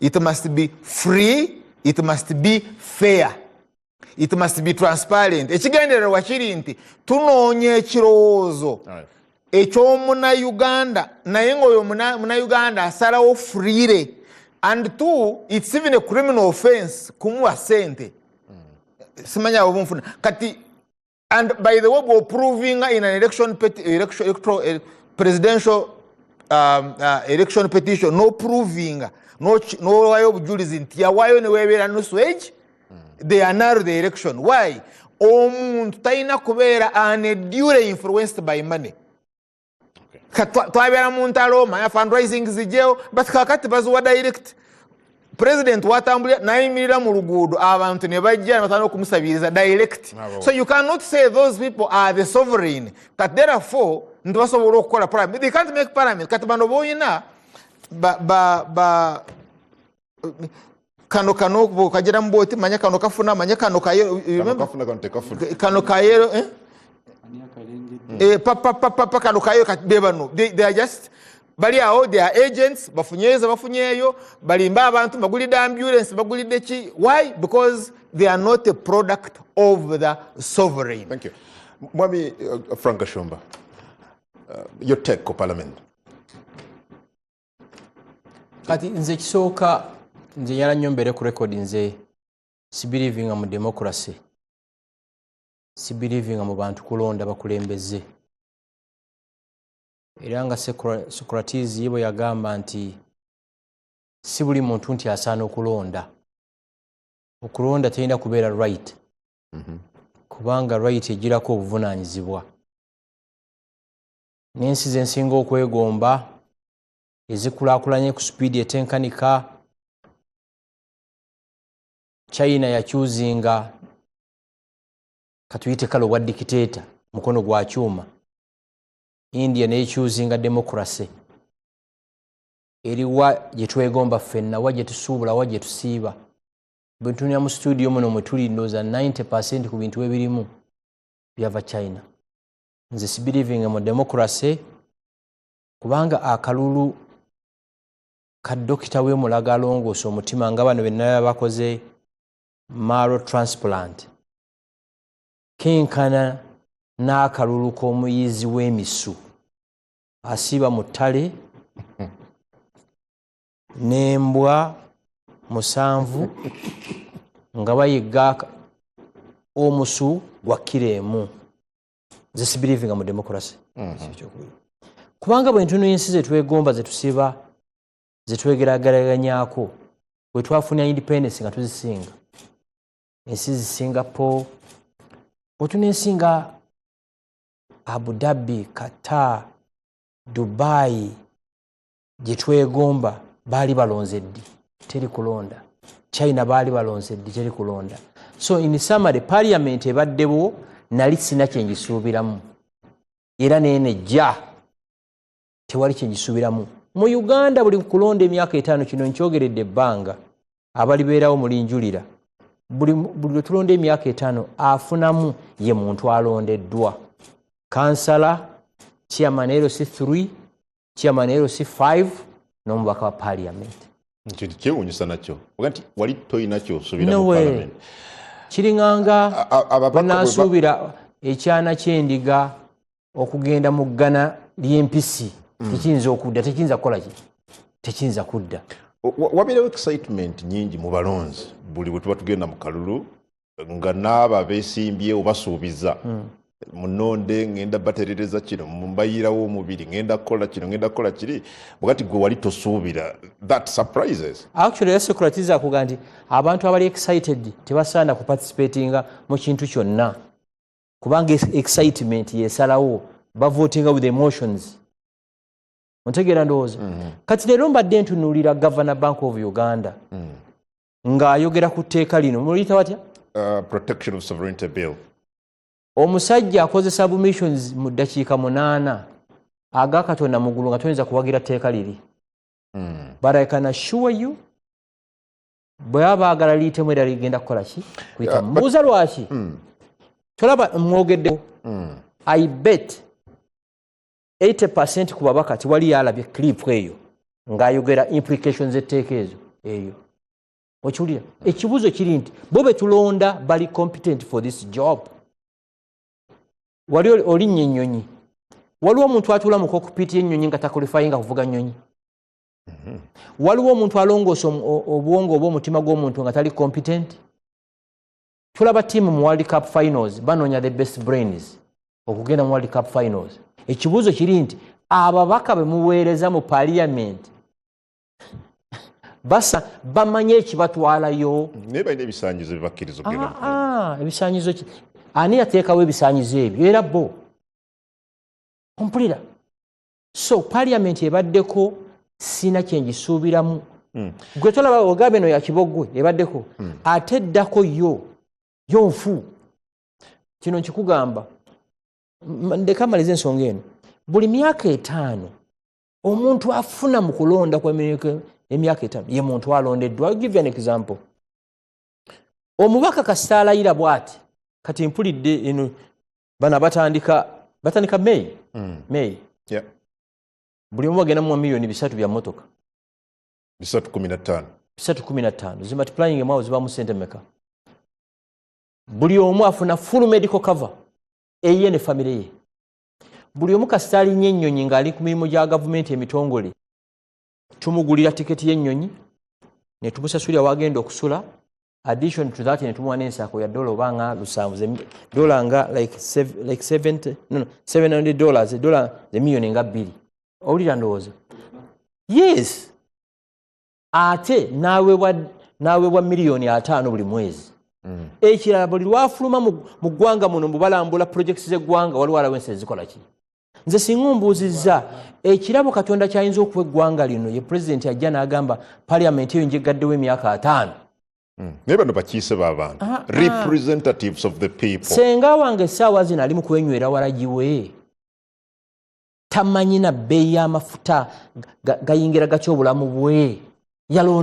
it must be free, it must be fair, it must be transparent. Ekigendererwa kiri nti tunoonya ekirowoozo eky'omuna Uganda naye ng'oyo muna Uganda asalawo freely, and two, it's even a criminal offense kumuwa sente. Simanya obunfuna kati. And by the way, we're proving in an presidential election petition, no proving, no wayo bujulizi nti yawayo ne webera no swage, they annul the election. Why? Omuntu talina kubeera unduly influenced by money. Twabera muntu aloma fundraising zijeo, but kakati bazuwa direct. President watambulira nayimirira mu luguudo abantu ne bajja batano kumusabiriza direct. So you cannot say those people are the sovereign, but therefore ndibasobola okukola parliament. They can't make parliament. Kati bano boyina kano kajira mboti manya kano kafuna manya kano kayo, kano kayo papa kano kayo katbebano. They are just bali awo, they are agents, bafunyeyo, balimba abantu, bagulide ambulance, bagulide chi. Why? Because they are not a product of the sovereign. Thank you. Mwami Frank Gashomba, your take ko parliament. Kati nze kisooka, nze yala nnyo mbere ku record nze sibelieving mu democracy. Sibelieving mu bantu kulonda bakulembeze. Era nga Socrates yibo yagamba nti si buli muntu nti asaana okulonda. Okulonda teyina kubeera right. Kubanga right egirako obuvunaanyizibwa. N'ensi zensinga okwegomba ezikulaakulanye ku speedi etenkanika. China yakyuzinga katuyite kalo wa dictator mukono gwa kyuma. India ne choosing democracy. Eriwa jetwegomba fenna waje tusuubula waje tusiiba. Bwetunya mu studio muno mwe tuli ndoza 90% ku bintu ebirimu byava China. Nze si believing mu democracy kubanga akalulu ka dokita we mulaga longoso omutima nga bano benna bakoze marrow transplant. Kenkana n'akalulu k'omuyizi w'emisu asiba mu ttale n'embwa 7 nga bayigga omusu gwa kiremu. Nze si believing mu democracy. Kubanga bwe ntuno ensi zetwegomba zetusiba zetwegeraganyako bwe twafunya independence nga tuzisinga ensi zi Singapore, bwe tunesinga Abu Dhabi, Qatar, Dubai, jetwegomba bali balonze ddi teri kulonda. China bali balonze ddi teri kulonda. So in summary, parliament ebaddewo nali sina kyenjisuubiramu era nenejja tewali kyenjisuubiramu. Mu Uganda buli kulonda emyaka 5 kino nkyogeredde ebbanga abali beerawo mulinjulira buli tulonda emyaka 5 afunamu ye muntu alondeddwa. Kansala, chairman LC3, chairman LC5, n'omubaka wa parliament. Nti kyewunyisa nakyo. Oganti wali toyina ky'osuubira mu parliament. Kiringanga banaasuubira ekyana ky'endiga okugenda mu ggana ly'empisi. Tekiyinza okudda, tekiyinza kukola ki? Tekiyinza kudda. Wabeerawo excitement nyingi mu balonzi buli bwe tuba tugenda mu kalulu nga n'abo abeesimbyewo basuubiza. Munonde ngenda baterereza kino mumbayirawo omubiri ngenda kukola kino ngenda kukola kiri bwati gwe wali tosuubira. That surprises. Actually Socrates akuga nti abantu abali excited tebasaana kuparticipatinga mu kintu kyonna kubanga excitement yesalawo bavotinga with emotions. Ontegeera ndowooza. Kati leero mbadde ntunuulira Governor Bank of Uganda ng'ayogera ku tteeka lino muliyita watya? Protection of Sovereignty Bill. Omusajja akoze submissions mu ddakiika 8 aga Katonda muggulu nga toyinza kuwagira tteeka liri. But I can assure you bwe abaagala liyitemu era ligenda kukola ki? Kuyita mbuuza lwaki? Tolaba mwogedde. I bet 80% ku babaka tewali yalabye clip eyo ng'ayogera implications z'etteeka eyo. Okiwulira? Ekibuuzo kiri nti bo be tulonda bali competent for this job. Wali olinnya ennyonyi waliwo omuntu atula mu cockpit y'ennyonyi nga takwalifyinga kuvuga nnyonyi. Waliwo omuntu alongoosa obwongo obw'omutima gw'omuntu nga tali competent. Tulaba ttiimu mu World Cup finals banoonya the best brains okugenda mu World Cup finals. Ekibuuzo kiri nti ababaka be muweereza mu parliament basa bamanye ekibatwalayo. Naye balina ebisaanyizo bibakkiriza okugenda. Ebisaanyizo ki? Ani yateekawo ebisaanyizo ebyo? Era bo kompulira. So parliament ebaddeko sina kyenjisuubiramu. Gwe tolaba ogabe no ya Kibogwe ebaddeko. Ate eddako yo nfu. Kino nkikugamba. Ndeka malize ensonga eno. Buli myaka 5 omuntu afuna mu kulonda kwa emyaka 5 ye muntu alondeddwa. I'll give you an example. Omubaka Kasaalayira bw'ati kati mpulidde eno bana batandika May. Yeah. Buli omu bagenda mu milioni 3 bya motoka. 315. Zimultiplying emwawo ziba mu sente meka. Buli omu afuna full medical cover. Eye ne family ye. Buli omu kasitali nnyonyi ng'ali ku mirimu gya gavumenti emitongole. Tumugulira tiketi y'ennyonyi ne tumusasulira wagenda okusula. Addition to that ne tumuwa n'ensako ya dola obanga lusanvu dola nga like $700 dola ze million nga 2. Owulira ndowooza? Yes. Ate naweebwa miliyoni 5 buli mwezi. Ekirala buli lwafuluma mu ggwanga muno mubalambula projects z'eggwanga waliwo alawense ezikola ki? Nze singa mbuuzizza ekirabo Katonda kyayinza okuwa eggwanga lino ye president ajja n'agamba parliament eyo njegaddewo emyaka 5. Naye bano bakiise b'abantu. Representatives of the people. Senga wange essaawa zino ali mu kwenywera walagiwe. Tamanyi na bbeeyi y'amafuta gayingira gatya obulamu bwe.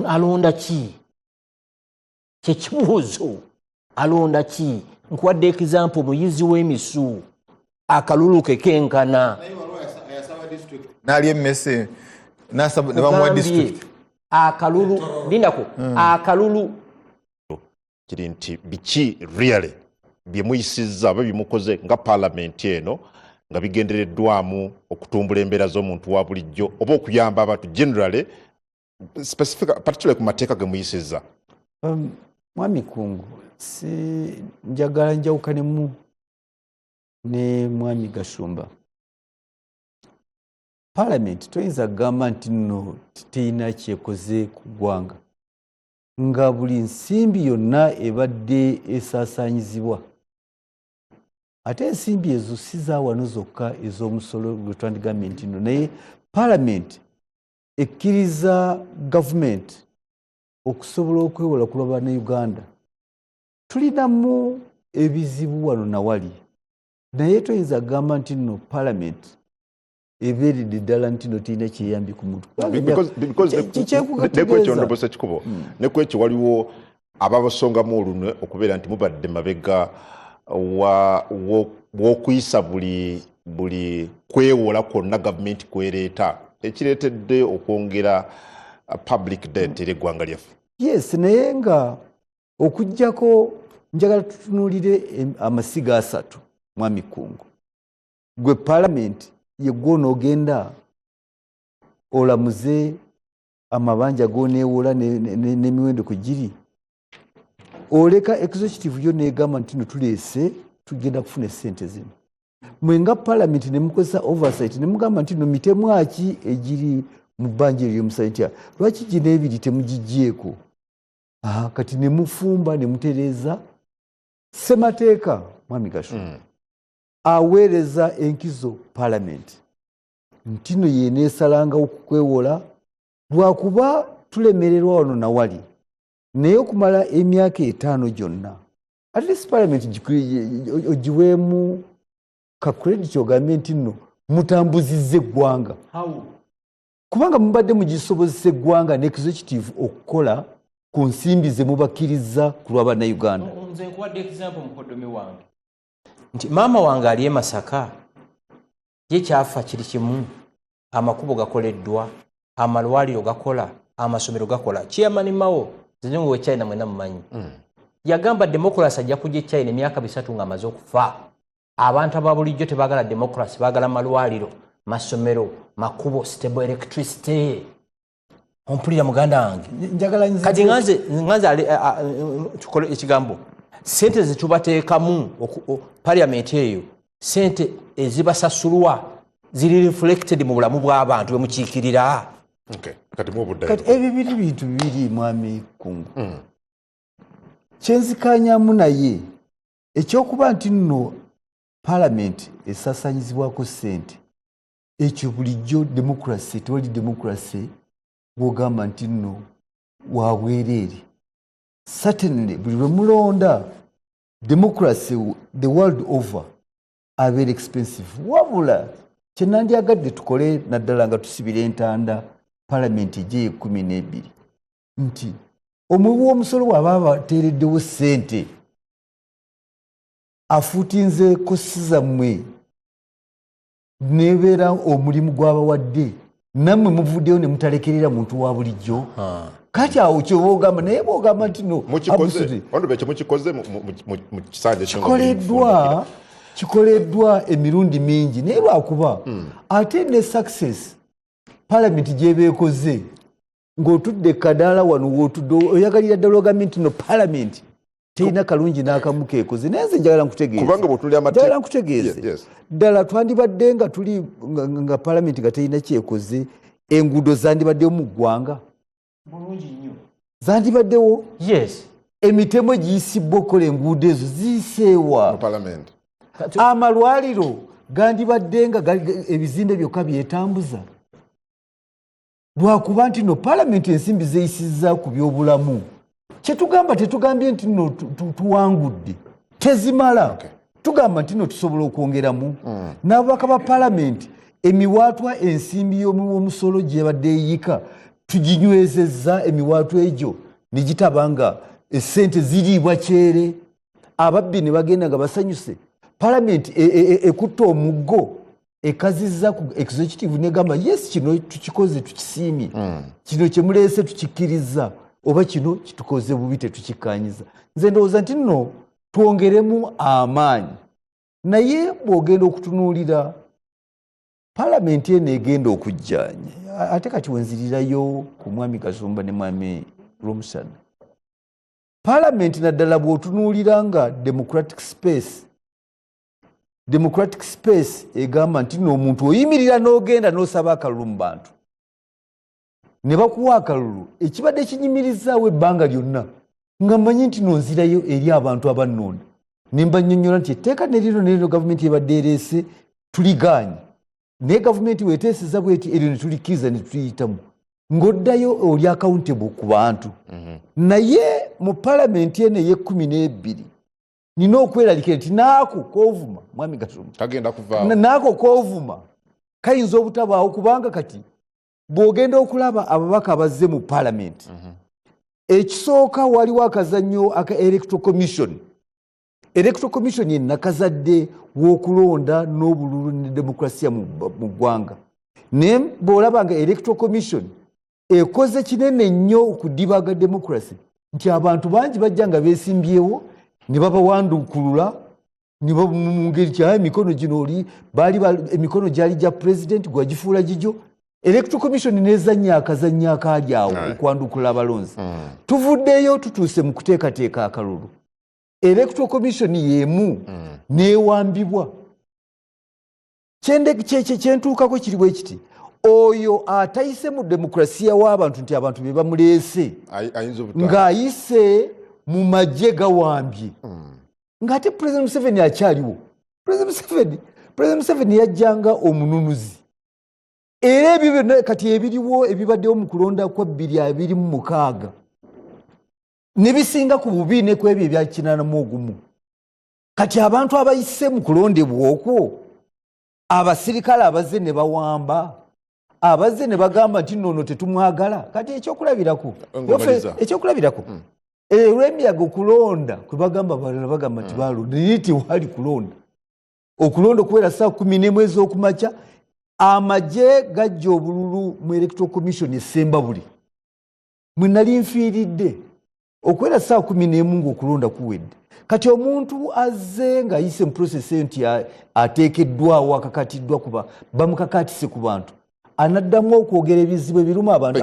Alonda ki? Kyekibuuzo. Alonda ki? Nkuwadde example muyizi w'emisu. Akalulu ke kenkana. N'ali emmese ne bamuwa district. Akalulu lindako. Akalulu kiri nti biki really bye muyisizza oba bimukoze nga parliament eno nga bigendereddwamu okutumbula embeera z'omuntu wa bulijjo oba okuyamba abantu generally particularly ku mateeka ge muyisizza. Mwami Kungu, njagala njawukanemu ne Mwami Gashumba. Parliament toyinza kugamba nti nno teyina kyekoze ku ggwanga nga buli nsimbi yonna ebadde esaasaanyizibwa. Ate ensimbi ezo si za wano zokka ez'omusolo gwe twandigambe nti nno, naye Parliament ekkiriza gavumenti okusobola okwewola ku lw'Abannayuganda. Tulinamu ebizibu wano na wali, naye toyinza kugamba nti nno Parliament ebeeredde ddala nti no tirina kyeyambi ku muntu. Nekwekyo Kikubo nekwekyo waliwo ababasongamu olunwe okubeera nti mubadde mabega w'okuyisa buli kwewola kwonna gavumenti kwereeta ekireetedde okwongera public debt eri eggwanga lyaffe. Yes, naye nga okuggyako njagala tutunuulire amasiga 3 Mwami Kungu. Gwe Parliament ye gw'onoogenda olamuze amabanja g'oneewola n'emiwendo ku giri. Oleka executive yo neegamba nti no tuleese tugenda kufuna ssente zino. Mwe nga Parliament ne mukozesa oversight ne mugamba nti no mitemwaki egiri mu bbanja ery'omusale nti lwaki gino ebiri temugigyeko. Kati ne mufumba ne mutereeza ssemateeka Mwami Gashumba. Aweereza enkizo Parliament nti no yeeneesalanga okukwewola lwakuba tulemererwa wano na wali, naye okumala emyaka 5 gyonna at least Parliament ogiweemu ka credit ogambe nti nno mutambuzizza eggwanga, kubanga mubadde mugisobozesa eggwanga ne executive okukola ku nsimbi ze mubakkiriza ku lw'Abannayuganda. Nze nkuwadde example mukoddomi wange nti maama wange ali e Masaka, ye kyafa kiri kimu, amakubo gakoleddwa, amalwaliro gakola, amasomero gakola. Chairman Mao zinyo we China mwena mumanyi yagamba democracy ajja kujja China emyaka 3 nga amaze okufa. abantu ababulijjo tebagala democracy bagala malwaliro masomero makubo stable electricity ompulira muganda wange kati nganze tukole ekigambo sente zetubateekamu parliament eyo sente ezibasasulwa ziri reflected mu bulamu bw'abantu bemukiikirira kati ebyo bintu bibiri mwami Kungu kyenzikanyamu naye ekyokuba nti nno parliament esasanyizibwako sente ekyo bulijjo democracy tewali democracy bwogamba nti nno wabwereere certainly buli lwe mulonda democracy the world over are very expensive wabula kyenandyagadde tukole naddala nga tusibira entanda parliament ejye 12 nti omuwi w'omusolo bw'aba bateereddewo ssente afuutinze kosi zammwe nebeera omulimu gw'abawadde nammwe muvuddeyo ne mutalekerera muntu wa bulijjo kati awo kyoba ogamba naye bwogamba nti no kikoleddwa emirundi mingi naye lwakuba ate ne success parliament gyebeekoze ng'otudde kadaala wano w'otudde oyagalira ddala ogambye nti no parliament terina kalungi n'akamu keekoze naye nze njagala nkutegeeze ddala twandibadde nga tuli nga parliament nga terina kyekoze enguudo zandibaddewo mu ggwanga zandibaddewo emitemo giyisibbwa okukola enguudo ezo ziyiseewa amalwaliro gandibadde nga ebizimbe byokka byetambuza lwakuba nti no parliament ensimbi zeyisizza ku byobulamu kyetugamba tetugambye nti no tuwangudde tezimala tugamba nti no tusobola okwongeramu n'ababaka ba parliament emiwaatwa ensimbi y'omusolo gyebadde eyika tuginywezezza emiwaatwa egyo negitabanga essente ziriibwa kyere ababbi ne bagenda nga basanyuse parliament ekutta omuggo ekazizza ku executive negamba yes kino tukikoze tukisiimye kino kyemuleese tukikkiriza oba kino kitukoze bubi tetukikkaanyiza nze ndowooza nti nno twongeremu amaanyi naye bw'ogenda okutunuulira palamenti eno egenda okujjaanya ate kati wenzirirayo ku mwami Kasumba ne mwami Romusana palamenti naddala bw'otunuulira nga democratic space egamba nti n'omuntu oyimirira n'ogenda n'osaba akalulu mu bantu ne bakuwa akalulu ekibadde kinyimirizaawo ebbanga lyonna nga mmanyi nti nonzirayo eri abantu abannonda ne mbannyonnyola nti etteeka nerino gavumenti ebadde ereese tuligaanye naye gavumenti weeteeseza bweti eryo ne tulikkiriza ne tuliyitamu ng'oddayo oli accountable ku bantu naye mu palamenti eno ey'e12 nina okweralikira nti naako koovuma mwami Kasumba naako koovuma kayinza obutabaawo kubanga kati bw'ogenda okulaba ababaka abazze mu palamenti ekisooka waliwo akazannyo aka electoral commission yenakazadde w'okulonda n'obululu ne demokrasiya mu ggwanga naye bw'olaba nga electoral commission ekoze kinene nnyo okudibaga demokrasi nti abantu bangi bajja nga beesimbyewo ne babawandukulula ne mu ngeri kyayo emikono gino oli emikono gyali gya pulezidenti gwagifuula gijjo electoral commission nezannya akazannyo akaali awo okwandukulula abalonzi tuvuddeyo tutuuse mu kuteekateeka akalulu electoral commission y'emu neewambibwa kyentuukako kiri bwe kiti oyo atayise mu demokrasiya w'abantu nti abantu be bamuleese ng'ayise mu magye gawambye ng'ate President Museveni akyaliwo. President Museveni yajjanga omununuzi era ebyo byonna kati ebiriwo ebibaddewo mu kulonda kwa 2026 ne bisinga ku bubi ne ku ebyo ebya 81 kati abantu abayise mu kulondebwa okwo abasirikale abazze ne bawamba abazze ne bagamba nti nno tetumwagala kati ekyokulabirako olw'emiyaga okulonda kwe bagamba balala bagamba nti balonda naye tewali kulonda okulonda okubeera saa 11 ez'okumakya amagye gajja obululu mu electoral commission esemba buli mwe nali nfiiridde okubeera saa 11 ng'okulonda kuwedde kati omuntu azze nga ayise mu process nti ateekeddwawo akakatiddwa kuba bamukakatise ku bantu anaddamu okwogera ebizibu ebiruma abantu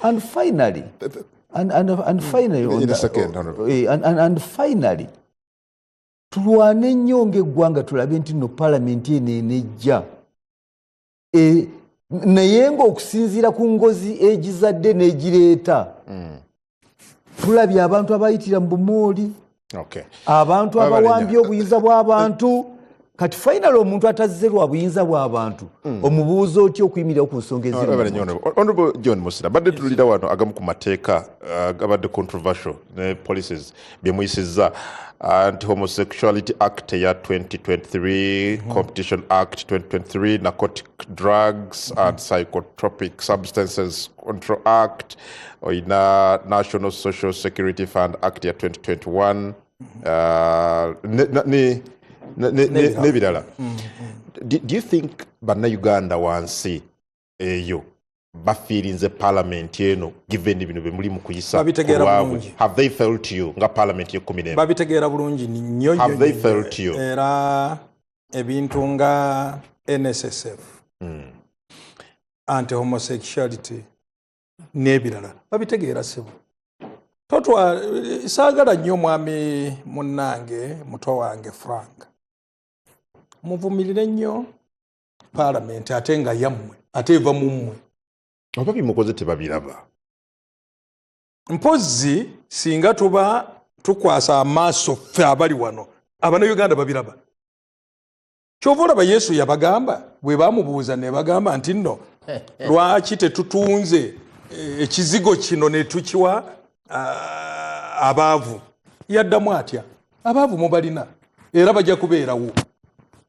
and finally and finally In a second, Honorable. and finally tulwane nnyo ng'eggwanga tulabe nti nno paalamenti eno enejja naye ng'okusinziira ku ngozi egizadde n'egireeta tulabye abantu abayitira mu bumooli Okay. abantu abawambye obuyinza bw'abantu kati final omuntu atazze lwa buyinza bw'abantu omubuuza otya okuyimirira ku nsonga eziri Honorable John Musira badde tulira wano agamu ku mateeka gabadde controversial ne policies bye muyisizza Anti-Homosexuality Act ya 2023, Competition Act 2023, Narcotic Drugs and Psychotropic Substances Control Act, oina National Social Security Fund Act ya 2021, n'ebirala. Do you think bannayuganda wansi eyo bafiirinze parliament eno given bino bye muli mu kuyisa babitegeera bulungi? Have they felt you nga parliament ye 11? babitegeera bulungi nnyo Have they felt you? era ebintu nga NSSF anti-homosexuality n'ebirala babitegeera sebo totwa saagala nnyo mwami munnange muto wange Frank muvumirire nnyo parliament ate nga yammwe ate eva mu mmwe oba bimukoze tebabiraba mpozi singa tuba tukwasa amaaso ffe abali wano Abannayuganda babiraba kyova olaba Yesu yabagamba bwe bamubuuza ne bagamba nti nno lwaki tetutunze ekizigo kino ne tukiwa abaavu yaddamu atya abaavu mubalina era bajja kubeerawo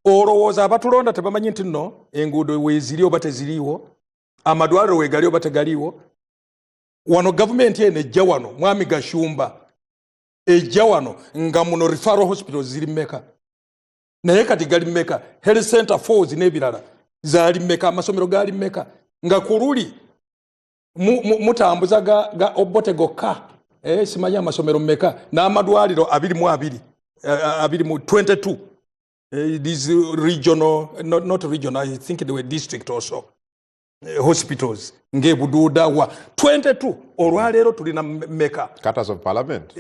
olowooza abatulonda tebamanyi nti nno enguudo weeziri oba teziriiwo amadwaliro weegali oba tegaliiwo wano gavumenti eno ejja wano mwami Gashumba ejja wano nga muno referral hospitals ziri mmeka naye kati gali mmeka health center 4 n'ebirala zaali mmeka amasomero gaali mmeka nga kululi mutambuza ga Obote gokka simanyi amasomero mmeka n'amadwaliro 22 these regional not regional I think they were district also hospitals nge bududa wa 22 olwaleero tulina mmeka Cutters of parliament?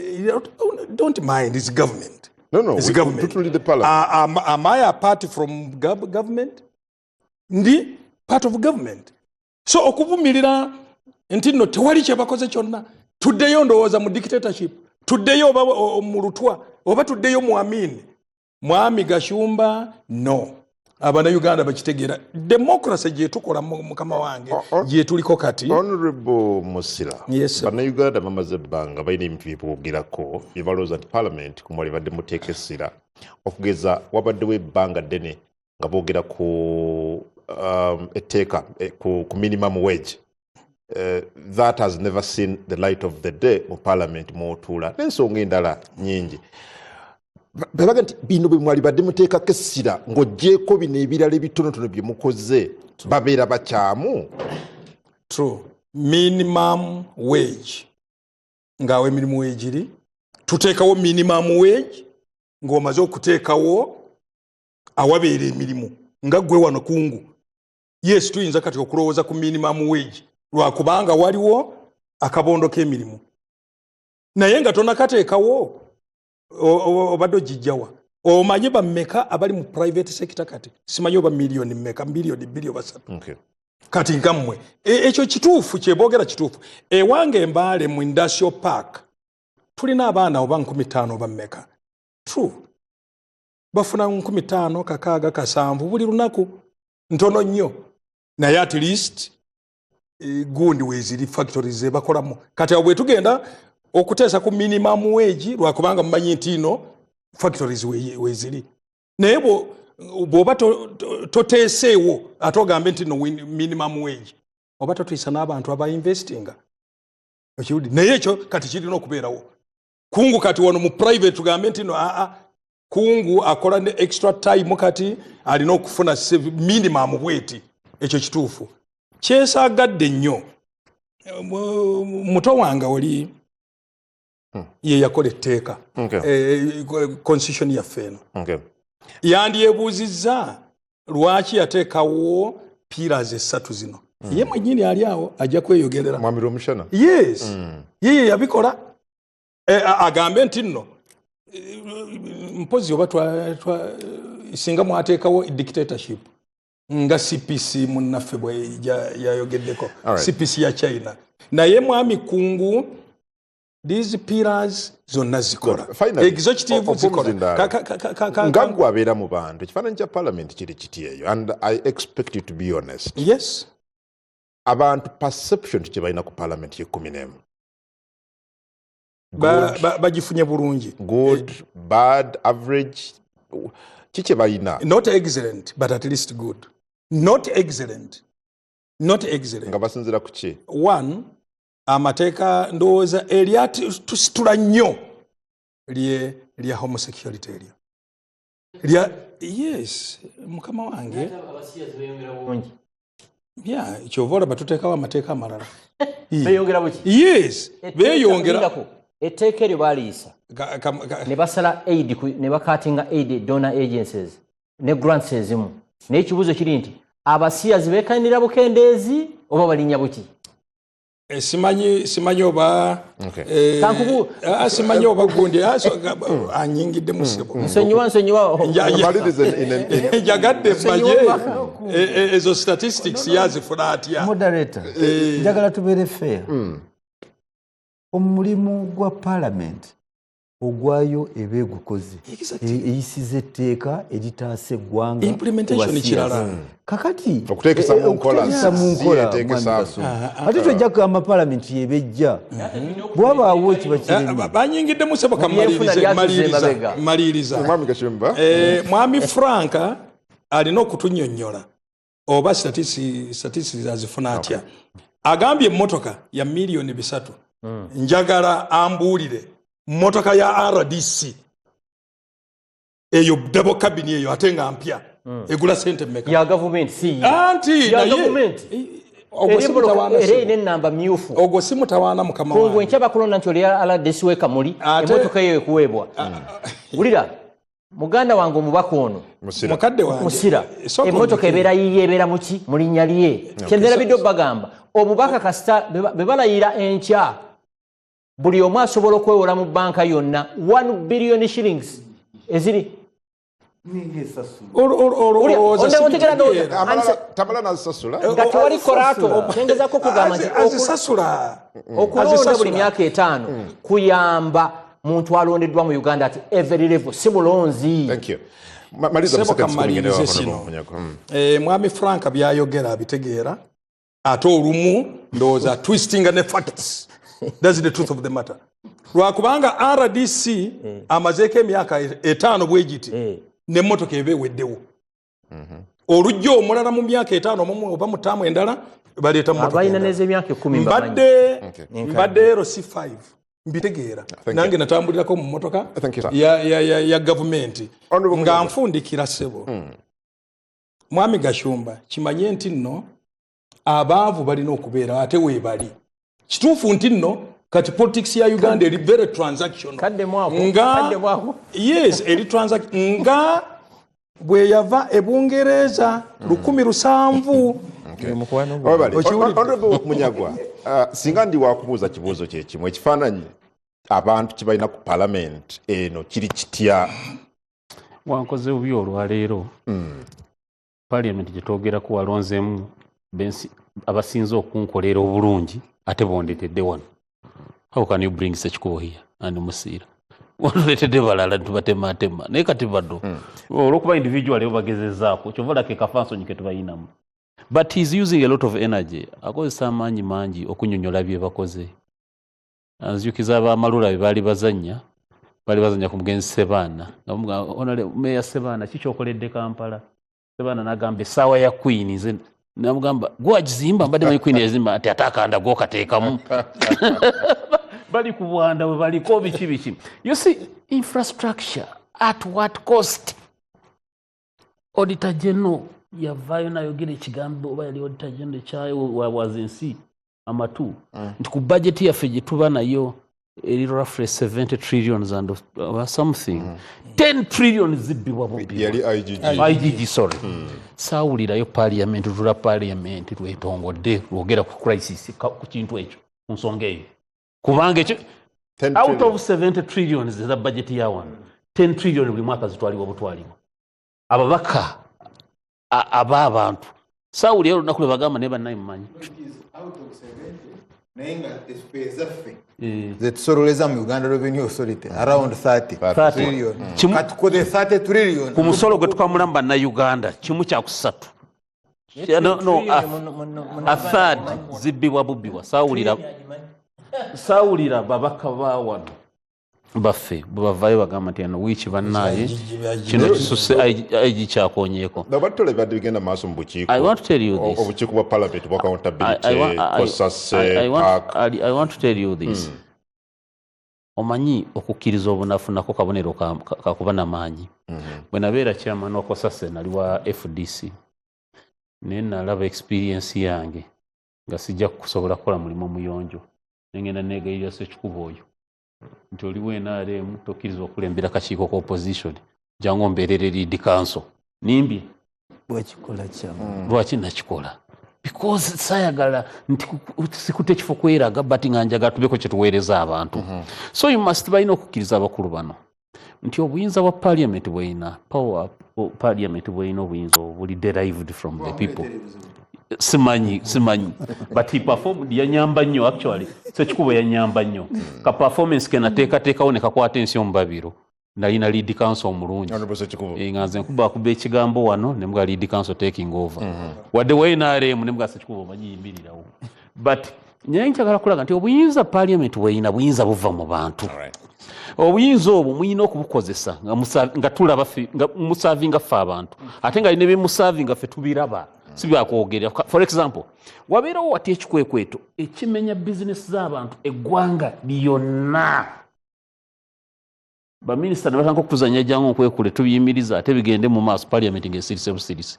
Don't mind it's government. No, it's we government. lead the parliament. Am I a party from government? Ndi part of government. So okuvumirira nti no tewali kye bakoze kyonna tuddeyo ndowooza mu dictatorship tuddeyo oba mu lutwa oba tuddeyo mu Amin mwami Gashumba no Abannayuganda bakitegeera democracy gye tukola mukama wange gye tuliko kati. Honorable Musira, yes, Bannayuganda bamaze ebbanga balina ebintu bye boogerako bye balowooza nti parliament ku mwali badde muteeka essira okugeza wabaddewo ebbanga ddene nga boogera ku etteeka ku minimum wage. That has never seen the light of the day mu parliament mw'otuula n'ensonga endala nnyingi. Bebaga nti bino bwe mwali badde muteekako essira ng'oggyeko bino ebirala ebitonotono bye mukoze babeera bakyamu. True. Minimum wage ngaawe emirimu weegiri tuteekawo minimum wage ng'omaze okuteekawo awabeera emirimu nga ggwe wano kungu. Yes, tuyinza kati okulowooza ku minimum wage lwakubanga waliwo akabondo k'emirimu naye nga tonakateekawo obadde ogijjawa omanyi bammeka abali mu private sector kati simanyi oba miliyoni mmeka miliyoni bbiri oba ssatu. Okay. Kati ngammwe ekyo kituufu kyeboogera kituufu ewange Embaale mu industrial park tulina abaana oba 15 oba mmeka true bafuna 15 kakaaga 7 buli lunaku ntono nnyo naye at least gundi weeziri factories ze bakolamu kati awo bwe tugenda okuteesa ku minimum wage lwakubanga mumanyi nti ino factories weeziri naye bw'oba toteeseewo ate ogambe nti no minimum wage oba totuyisa n'abantu abainvestinga okiwulira naye ekyo kati kirina okubeerawo kungu kati wano mu private tugambe nti no kungu akola ne extra time kati alina okufuna minimum bweti ekyo kituufu kyesaagadde nnyo muto wange oli ye yakola etteeka constitution yaffe eno yandyebuuzizza lwaki yateekawo pillars essatu zino ye mwennyini ali awo ajja kweyogerera Mwami Omushana. yes ye yabikola agambe nti nno mpozi oba singa mwateekawo dictatorship nga CPC munnaffe bwe yayogeddeko CPC ya China naye mwami Kungu these pillars zonna zikola executive zikola ngagwa abeera mu bantu ekifaananyi kya parliament kiri kiti eyo and I expect you to be honest. Yes, abantu perception kye balina ku parliament ye 11 bagifunye bulungi good bad average kiki balina not excellent but at least good not excellent nga basinzira ku ki one amateeka ndowooza eryatusitula nnyo lya homosexuality eryo yes mukama wange kyova olaba tuteekawo amateeka amalala beyongera buki yes beeyongera etteeka eryo baaliyisa ne basala aid ne bakatinga aid donor agencies ne grants ezimu naye ekibuuzo kiri nti abasiyazi beekanira bukendeezi oba balinnya buki simanyi oba simanyi oba gundi anyingidde musebo nsonyiwa njagadde mbaye ezo statistics yazifuna atya moderator njagala tubeere fair omulimu gwa parliament ogwayo ebeegukoze eyisiza etteeka eritaasa eggwanga implementation kirala kakati okuteekesa mu nkola ate tojja kugamba parliament yebejja bwabaawo ekiba kirimi banyingidde musebo kamaliriza Mwami Gashemba mwami Frank alina okutunnyonnyola oba statistics azifuna atya agambye emmotoka ya miliyoni 3 njagala ambuulire motoka ya RDC eyo double cabin eyo ate nga mpya egula sente mmeka ya government si anti ya government eri namba myufu ogwo si mutawaana mukama wange kungu enkyaba kulonda nti oli RDC weka muli emotoka eyo ekuweebwa wulira muganda wange omubaka ono mukadde wange musira emotoka ebeera yiye ebeera muki mu linnya lye kyenderabidde bagamba omubaka kasita be balayira enkya buli omu asobola okwewola mu banka yonna 1 billion shillings eziri tamala nazisasula nga tewali koraato okutengezako kugamba nti okulonda buli myaka 5 kuyamba muntu alondeddwa mu Uganda ati every level si bulonzi. Thank you. Mwami Frank byayogera bitegeera ate olumu ndowooza twisting ne facts. That's the truth of the matter. Lwakubanga RDC amazeeko emyaka 5 bwegiti n'emmotoka eba eweddewo. Olujja omulala mu myaka 5 oba mu ttaamu endala baleeta mmotoka. Abalina n'ez'emyaka 10 mbadde RC5 mbitegeera nange natambulirako mu mmotoka ya gavumenti nga nfundikira ssebo. Mwami Gashumba kimanye nti nno abaavu balina okubeera ate weebali. Kituufu nti nno kati politics ya Uganda eri very transactional. Yes, eri transaction nga bwe yava ebungereza 1700. Honorable Munyagwa, singa ndi wakubuuza kibuuzo kye kimu ekifaananyi abantu kibalina ku parliament eno kiri kitya? Wankoze bubi olwaleero parliament gye twogerako walonzeemu abasinze okunkolera obulungi ate bondetedde wano. How can you bring such people here and Musira? Wondetetedde balala tubatematema naye kati baddo olwokuba individual obagezezaako kyovola ke kafansonyi ke tubayinamu. But he's using a lot of energy. Akozesa amaanyi mangi okunyonyola bye bakoze. Anziyukiza abamalula bali bazanya ku mugenzi Sebaana. Onale meya Sebaana kikyokoledde Kampala. Sebaana nagambe sawa ya Queen nze namugamba gwagizimba mbadde manyi Queen yazimba ati atakanda go kateekamu. Bali ku Bwanda we baliko biki. You see, infrastructure at what cost? Auditor General yavayo nayogera ekigambo oba yali Auditor General kyayo wazinsi amatu nti ku budget yaffe gye tuba nayo roughly 70 trillions and something 10 trillion zibbibwa bubbi yali IGG sorry saawulirayo parliament tula parliament twetongodde lwogera ku crisis ku kintu ekyo ku nsonga eyo kubanga ekyo out of 70 trillions eza budget ya wano 10 trillion buli mwaka zitwalibwa butwalibwa ababaka abantu saawulirayo olunaku lwe bagamba naye bannaye mumanyi zetusoroleza mu Uganda Revenue Authority around 30 trillion katukoze 30 trillion ku musolo gwe tukamulamu bannayuganda kimu kyakusatu a third zibbibwa bubbibwa saawulira babaka ba wano baffe bwe bavaayo bagamba nti ano wiiki bannaye kino kisuse aigi kyakonyeeko nabatole badde bigenda maaso mu bukiiko I want to tell you this obukiiko bwa parliament bwa accountability kosase I want to tell you this omanyi okukkiriza obunafu nako kabonero kakuba n'amaanyi bwe nabeera chairman wa kosase nali wa FDC naye nalaba experience yange nga sijja kusobola kukola mulimu muyonjo nengenda negayirira Ssekikubo oyo nti oliwo NRM tokkiriza okulembera kakiiko ka opposition jangu mbeerere lead council nimbye bwekikola kyamu lwaki nakikola because sayagala nti sikute kifo kweraga but nga njaga tubeko kye tuweereza abantu so you must balina okukkiriza abakulu bano nti obuyinza bwa parliament bweyina power parliament bweyina obuyinza obuli derived from the people simanyi but he performed yanyamba nnyo actually Ssekikubo yanyamba nnyo ka performance ke nateekateekawo ne kakwata ensi mu babiro nalina lead council omulungi nga nze nkuba ekigambo wano ne mga lead council taking over wadde wainaremu ne mga Ssekikubo omanyiyimirirawo but nyaye nkyagala kulaga nti obuyinza parliament bweyina buyinza buva mu bantu obuyinza obwo muyina okubukozesa nga tulaba nga musavinga ffe abantu ate nga alina byemusavinga ffe tubiraba si byakwogerera for example wabeerawo wati ekikwekweto ekimenya bizinesi z'abantu eggwanga lyonna baminisita ne batandika okutuzanya jangu okwekule tubiyimiriza ate bigende mu maaso parliament ng'esirise busirisi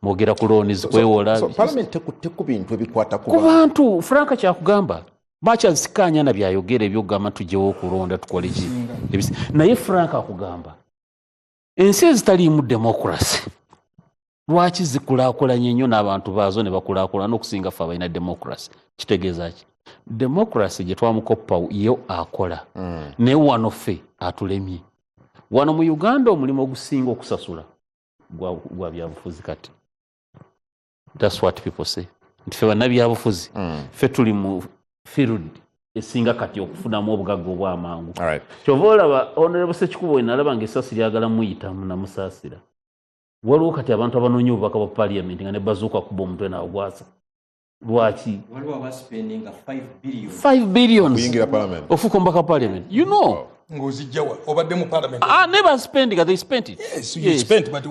mwogera ku looni zikwewola parliament teku bintu ebikwata ku bantu franka kyakugamba bakyazikaanya na byayogera ebyokugamba tugyewo okulonda tukole ki naye franka akugamba ensi ezitaliimu demokrasi lwaki zikulaakulanye nnyo n'abantu baazo ne bakulaakulana okusinga ffe abalina demokrasi kitegeeza ki demokrasi gye twamukoppa yo akola naye wano ffe atulemye wano mu Uganda omulimu ogusinga okusasula gwa byabufuzi kati that's what people say nti ffe bannabyabufuzi ffe tuli mu field esinga kati okufunamu obugagga obw'amangu kyova olaba Honorable Ssekikubo nalaba ng'essasi lyagala muyitamu namusaasira waliwo kati abantu abanoonya obubaka bwa parliament nga ne bazuuka kuba omutwe naagwasa lwaki 5 billion kuyingira parliament ofuuka omubaka parliament you know ng'ozijjawa obadde mu parliament never spending they spent it you spent but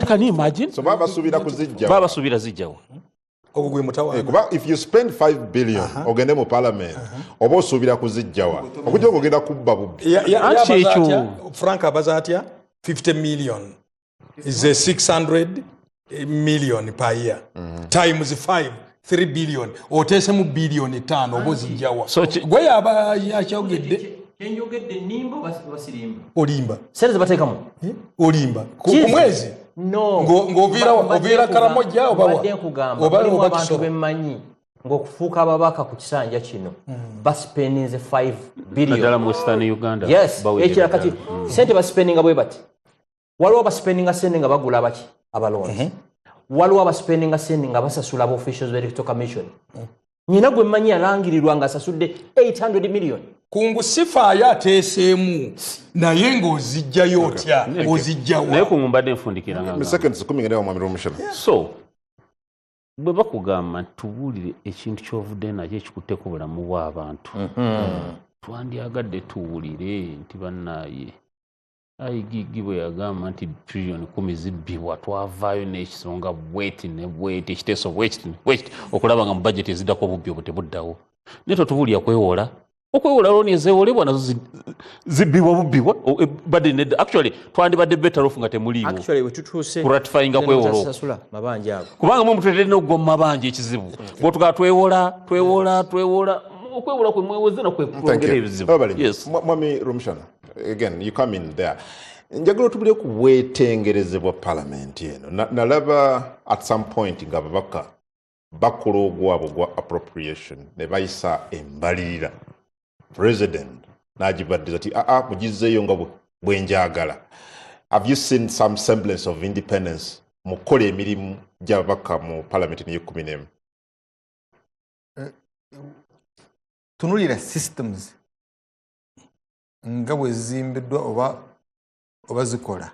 can you imagine so babasuubira kuzijjawa babasuubira zijjawa ogwo gwe mutawaana kuba if you spend 5 billion ogende mu parliament oba osuubira kuzijjawa okujja ogenda kubba bubbi ekyo Frank abaza atya 50 million is a 600 million per year times 3 billion oteesemu billion 5 oba ozijjawa gwe yaba yakyogedde kenjogedde nimba basirimba olimba sente zebateekamu olimba ku mwezi ng'oviira Karamoja obadde nkugamba mulimu abantu bemmanyi ng'okufuuka ababaka ku kisanja kino basipeninze 5 billion naddala mu Western Uganda yes ekira kati sente basipeninga bwe bati waliwo abasipeninga sente nga bagula abaki abalonzi waliwo abasipeninga sente nga basasula aba officials b'electoral commission nyina gwe mmanyi yalangirirwa nga asasudde 800 million kungu sifaayo ateeseemu naye ng'ozijjayo otya ozijjawa naye kungu mbadde nfundikira nga seconds 10 ngenda omwami Romushana so bwe bakugamba tubuulire ekintu kyovudde nakyo ekikutteko bulamu bw'abantu twandyagadde tuwulire nti bannaaye ayigigi bwe yagamba nti trillion 10 zibbibwa twavaayo n'ekisonga bweti ne bweti ekiteeso bwekiti okulaba nga mu budget eziddako obubbi obwo tebuddawo naye totubuulira kwewola okwewola looni ezeewolebwa nazo zibbibwa bubbibwa actually twandibadde better off nga temuliiwo kuratifyinga kwewola kubanga mwe mutuletedde n'okugwa mu mabanja ekizibu bw'otugaa twewola okwewula kwe mweweze na kwe Thank kwongera you. ebizibu. Babali, Yes. Mwami Rumshana, again, you come in there. Njagala tubule kuwetengerezebwa parliament eno. Nalaba at some point nga babaka bakola ogwabwe gwa appropriation ne bayisa embalirira. President n'agibaddiza ati mugizzeeyo nga bwenjagala. Have you seen some semblance of independence mu kukola emirimu gy'ababaka mu parliament ne 11? Tunulira systems nga bwe zimbiddwa oba zikola.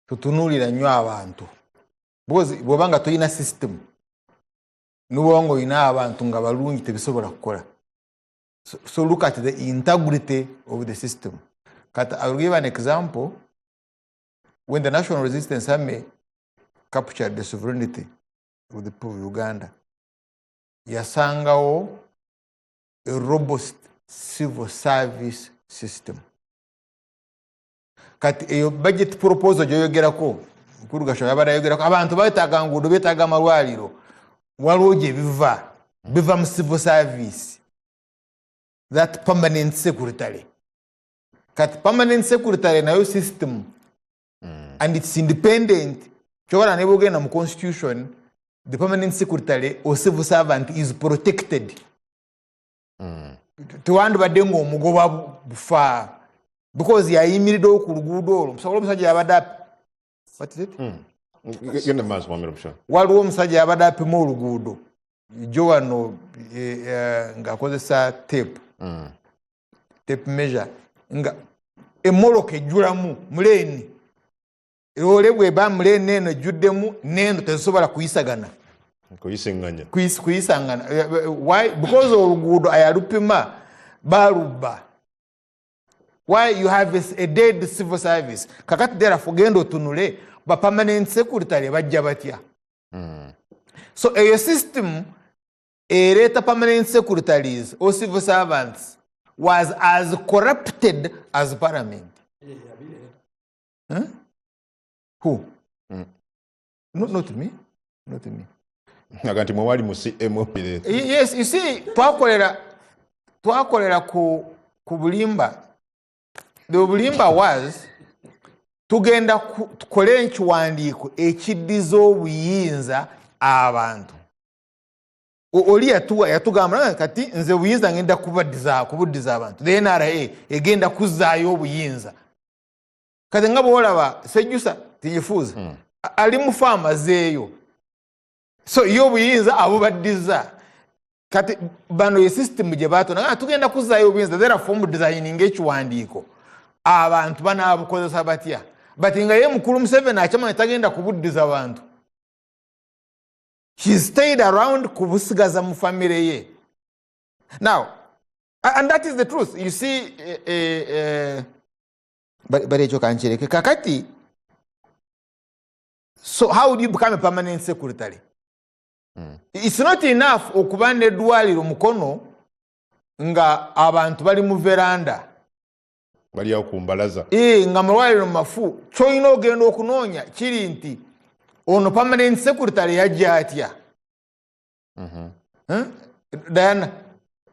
Tutunulira nnyo abantu. Bw'obanga toyina system n'obanga oyina abantu nga balungi tebisobola kukola. So look at the integrity of the system. I'll give an example. When the National Resistance Army captured the sovereignty of the people of Uganda, yasangawo a robust civil service system. Kati eyo budget proposal gyoyogerako Mukulu Gashomba yabadde ayogerako abantu beetaaga nguudo beetaaga amalwaliro waliwo gye biva mu civil service, that permanent secretary. Kati permanent secretary nayo system and it's independent. Kyobala ne bwogenda mu constitution, the permanent secretary or civil servant is protected. Tewandibadde ng'omugoba bufa because yayimiriddewo ku luguudo olwo. Omusajja yabadde what is it? Genda maaso Mwami Rumshana. Waliwo omusajja yabadde apima oluguudo jo wano ng'akozesa tape measure nga emmoloka ejjulamu muleeni loole bw'eba muleeni eno ejjuddemu n'eno tezisobola kuyisagana. Kuyisangana. Why? Because oluguudo ayalupima balubba. Why? You have a dead civil service. Kakati therefore genda otunule ba permanent secretary bajja batya. So a system ereeta permanent secretaries or civil servants was as corrupted as parliament. Huh? Who? Not me. Not me. Naganti mwali mu CMO. Yes, you see, twakolera ku bulimba. The bulimba was tugenda tukole ekiwandiiko ekiddiza obuyinza abantu. Oli yatugamba kati nze buyinza ngenda kubuddiza abantu. The NRA egenda kuzzaayo obuyinza. Kati nga bw'olaba Sejjusa Tinyifuuza ali mu faama zeeyo. So yo obuyinza abubaddiza. Kati bano ye system gye baatona tugenda kuzzaayo obuyinza therefore mu designing ekiwandiiko abantu banaabukozesa batya. Bati nga ye mukulu Museveni akyamanyi tagenda kubuddiza abantu. He stayed around kubusigaza mu family ye. Now, and that is the truth. You see, kakati, so how do you become a permanent secretary? It's not enough okuba n'eddwaliro mukono nga abantu bali mu veranda. Bali awo ku mbalaza. Nga malwaliro mafu. Ky'olina ogenda okunoonya kiri nti ono permanent secretary yajja atya.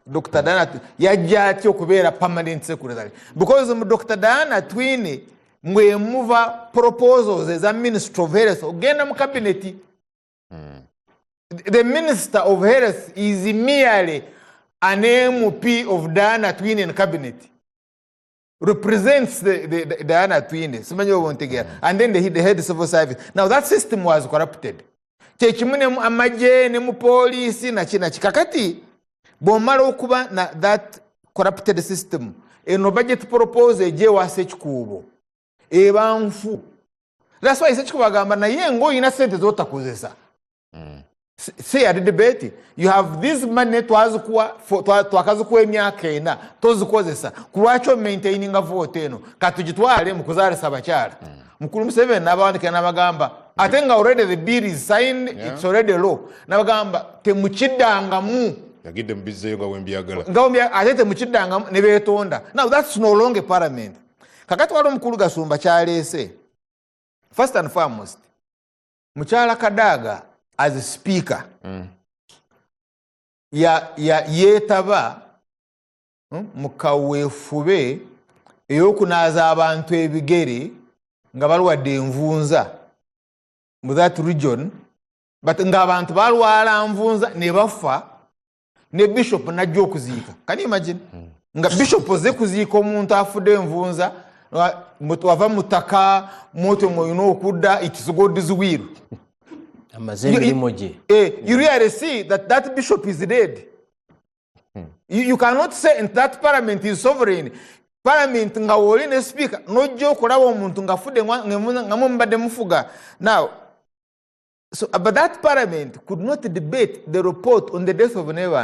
Dr. Diana yajja atya okubeera permanent secretary. Because Dr. Diana Twine mwemuva proposals eza Minister of Health ogenda mu cabinet. The Minister of Health is merely an MP of Diana Twine in cabinet. Represents the Diana Twine. And then the head of civil service. Now that system was corrupted. Chechimu ne amaje ne mu police na kakati bomala okuba na that corrupted system. Eno budget propose je wase kikubo. Ebanfu. That's why Sechikubo agamba na ye ngo ina sente zotakozesa. See at the debate, you have this money twakazukuwa emyaka ena tozikozesa kulwaki maintaining a vote eno katugitwale mu kuzaalisa abakyala. Mukulu Museveni n'abawandika n'abagamba ate nga already the bill is signed, it's already law. N'abagamba temukiddangamu yagidde mu bizzeeyo nga wembyagala ate temukiddangamu ne beetonda. Now that's no longer parliament. Kakati waliwo Mukulu Gasumba kyaleese. First and foremost, Mukyala Kadaga as a speaker yeetaba mu kaweefube ey'okunaaza abantu ebigere nga balwadde envunza mu that region but ng'abantu balwala nvunza ne bafa ne bishop najja okuziika. Can you imagine? Nga bishop oze kuziika omuntu afudde envunza wava mu ttaka moto moyina okudda it is God's will. You really see that that bishop is dead. You cannot say in that parliament is sovereign. Parliament nga woli ne speaker nojja okulaba omuntu nga afudde nga mubadde mufuga. Now, so but that parliament could not debate the report on the death of Nevan.